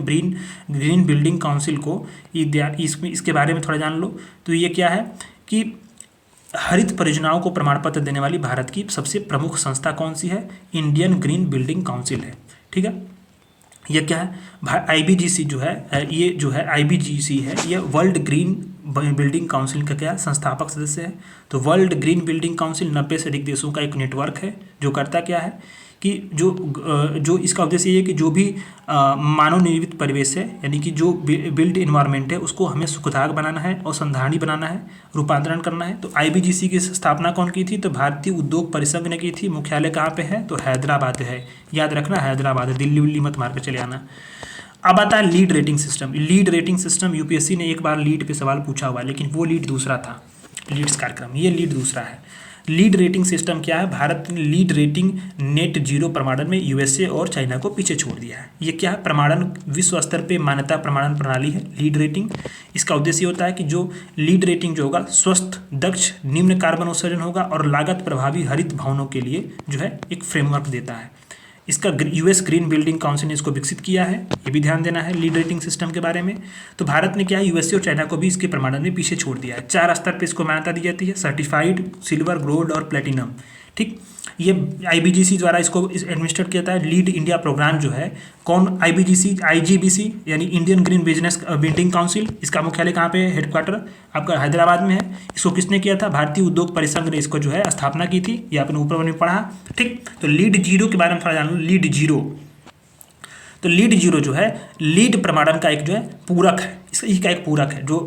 Speaker 1: ग्रीन बिल्डिंग काउंसिल को इसके बारे में थोड़ा जान लो। तो ये क्या है कि हरित परियोजनाओं को प्रमाण पत्र देने वाली भारत की सबसे प्रमुख संस्था कौन सी है, इंडियन ग्रीन बिल्डिंग काउंसिल है। ठीक है, ये क्या है, IBGC जो है ये जो है IBGC है, ये वर्ल्ड ग्रीन बिल्डिंग काउंसिल का क्या संस्थापक सदस्य है। तो वर्ल्ड ग्रीन बिल्डिंग काउंसिल 90 से अधिक देशों का एक नेटवर्क है जो करता क्या है कि जो इसका उद्देश्य ये है कि जो भी मानव निर्मित परिवेश है, यानी कि जो बिल्ट इन्वायरमेंट है, उसको हमें सुखदायक बनाना है और संधारणी बनाना है, रूपांतरण करना है। तो आईबीजीसी की स्थापना कौन की थी? तो भारतीय उद्योग परिसंघ ने की थी। मुख्यालय कहाँ पे है? तो हैदराबाद है, याद रखना हैदराबाद है, दिल्ली उल्ली मत मार के चले आना। अब आता है lead rating system. Lead rating system UPSC ने एक बार लीड पे सवाल पूछा हुआ है, लेकिन वो लीड दूसरा था, लीड्स कार्यक्रम, ये लीड दूसरा है। लीड रेटिंग सिस्टम क्या है? भारत ने लीड रेटिंग नेट जीरो प्रमाणन में यूएसए और चाइना को पीछे छोड़ दिया है। ये क्या है? प्रमाणन विश्व स्तर पे मान्यता प्रमाणन प्रणाली है लीड रेटिंग। इसका उद्देश्य होता है कि जो लीड रेटिंग जो होगा स्वस्थ, दक्ष, निम्न कार्बन उत्सर्जन होगा और लागत प्रभावी हरित भवनों के लिए जो है एक फ्रेमवर्क देता है। इसका यूएस ग्रीन बिल्डिंग काउंसिल ने इसको विकसित किया है, ये भी ध्यान देना है लीड रेटिंग सिस्टम के बारे में। तो भारत ने क्या है, यूएसए और चाइना को भी इसके प्रमाणन में पीछे छोड़ दिया है। 4 स्तर पे इसको मान्यता दी जाती है, सर्टिफाइड, सिल्वर, गोल्ड और प्लेटिनम। ठीक, ये आईबीजीसी द्वारा इसको एडमिनिस्टर किया जाता है। लीड इंडिया प्रोग्राम जो है कौन? आईबीजीसी, आईजीबीसी यानी Indian green business building council. इसका मुख्यालय कहाँ पे है? हेडक्वार्टर आपका हैदराबाद में है। इसको किसने किया था? भारतीय उद्योग परिसंघ ने इसको जो है स्थापना की थी, ये आपने ऊपर में पढ़ा। ठीक, तो लीड जीरो के बारे में थोड़ा जान लो। लीड जीरो, तो लीड जीरो जो है लीड प्रमाणन का एक जो है पूरक है, इसका एक पूरक है जो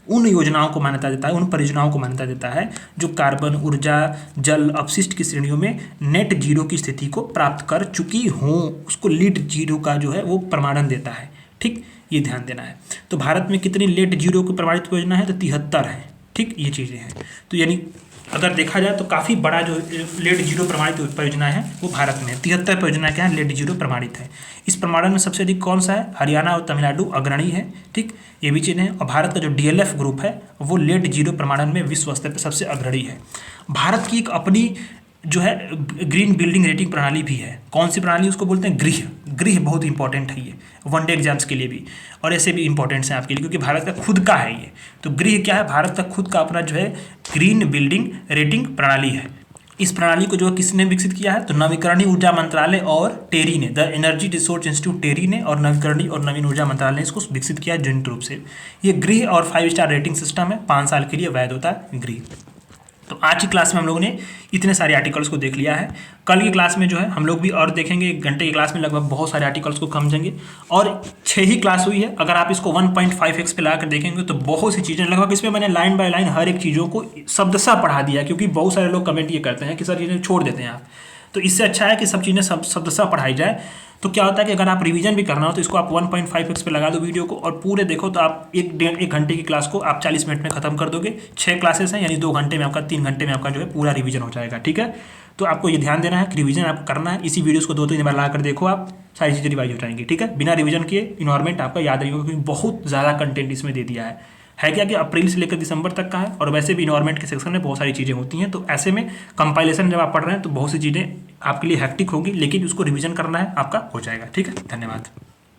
Speaker 1: उन योजनाओं को मान्यता देता है, उन परियोजनाओं को मान्यता देता है जो कार्बन, ऊर्जा, जल, अपशिष्ट की श्रेणियों में नेट जीरो की स्थिति को प्राप्त कर चुकी हों, उसको लीड जीरो का जो है वो प्रमाणन देता है। ठीक, ये ध्यान देना है। तो भारत में कितनी नेट जीरो की प्रमाणित योजना है? तो 73 है। ठीक, ये चीज़ें हैं। तो यानी अगर देखा जाए तो काफ़ी बड़ा जो लेड जीरो प्रमाणित परियोजना है वो भारत में है। 73 परियोजना क्या है? लेड जीरो प्रमाणित है। इस प्रमाणन में सबसे अधिक कौन सा है? हरियाणा और तमिलनाडु अग्रणी है। ठीक, ये भी चीज़ें हैं। और भारत का जो डीएलएफ ग्रुप है वो लेड जीरो प्रमाणन में विश्व स्तर पर सबसे अग्रणी है। भारत की एक अपनी जो है ग्रीन बिल्डिंग रेटिंग प्रणाली भी है। कौन सी प्रणाली? उसको बोलते हैं गृह। गृह बहुत इंपॉर्टेंट है ये, वनडे एग्जाम्स के लिए भी और ऐसे भी इंपॉर्टेंट्स हैं आपके लिए, क्योंकि भारत का खुद का है ये। तो गृह क्या है? भारत का खुद का अपना जो है ग्रीन बिल्डिंग रेटिंग प्रणाली है। इस प्रणाली को जो किसने विकसित किया है? तो नवीकरणीय ऊर्जा मंत्रालय और टेरी ने, द एनर्जी रिसोर्स इंस्टीट्यूट टेरी ने और नवीकरणीय और नवीन ऊर्जा मंत्रालय ने इसको विकसित किया संयुक्त रूप से। ये गृह और 5 स्टार रेटिंग सिस्टम है, 5 साल के लिए वैध होता है गृह। तो आज की क्लास में हम लोगों ने इतने सारे आर्टिकल्स को देख लिया है। कल की क्लास में जो है हम लोग भी और देखेंगे, 1 घंटे की क्लास में लगभग बहुत सारे आर्टिकल्स को समझेंगे। और 6 ही क्लास हुई है, अगर आप इसको 1.5x पे ला कर देखेंगे तो बहुत सी चीज़ें लगभग इसमें मैंने लाइन बाय लाइन हर एक चीज़ों को शब्दशः पढ़ा दिया, क्योंकि बहुत सारे लोग कमेंट ये करते हैं कि सर चीज़ें छोड़ देते हैं आप। तो इससे अच्छा है कि सब चीज़ें शब्दशः पढ़ाई जाए। तो क्या होता है कि अगर आप रिवीजन भी करना हो तो इसको आप 1.5x पे लगा दो वीडियो को और पूरे देखो, तो आप 1 घंटे की क्लास को आप 40 मिनट में खत्म कर दोगे। 6 क्लासेस हैं, यानी 2 घंटे में आपका 3 घंटे में आपका जो है पूरा रिवीजन हो जाएगा। ठीक है, तो आपको ये ध्यान देना है कि रिवीजन आपको करना है। इसी वीडियोस को 2-3 बार ला कर देखो, आप सारी चीज़ें रिवाइज हो जाएंगी। ठीक है, बिना रिवीजन किए इन्वायरमेंट आपका याद रहेगा, क्योंकि बहुत ज़्यादा कंटेंट इसमें दे दिया है क्या कि अप्रैल से लेकर दिसंबर तक का है। और वैसे भी इन्वायरमेंट के सेक्शन में बहुत सारी चीज़ें होती हैं, तो ऐसे में कंपाइलेशन जब आप पढ़ रहे हैं तो बहुत सी चीज़ें आपके लिए हैक्टिक होगी, लेकिन उसको रिवीजन करना है, आपका हो जाएगा। ठीक है, धन्यवाद।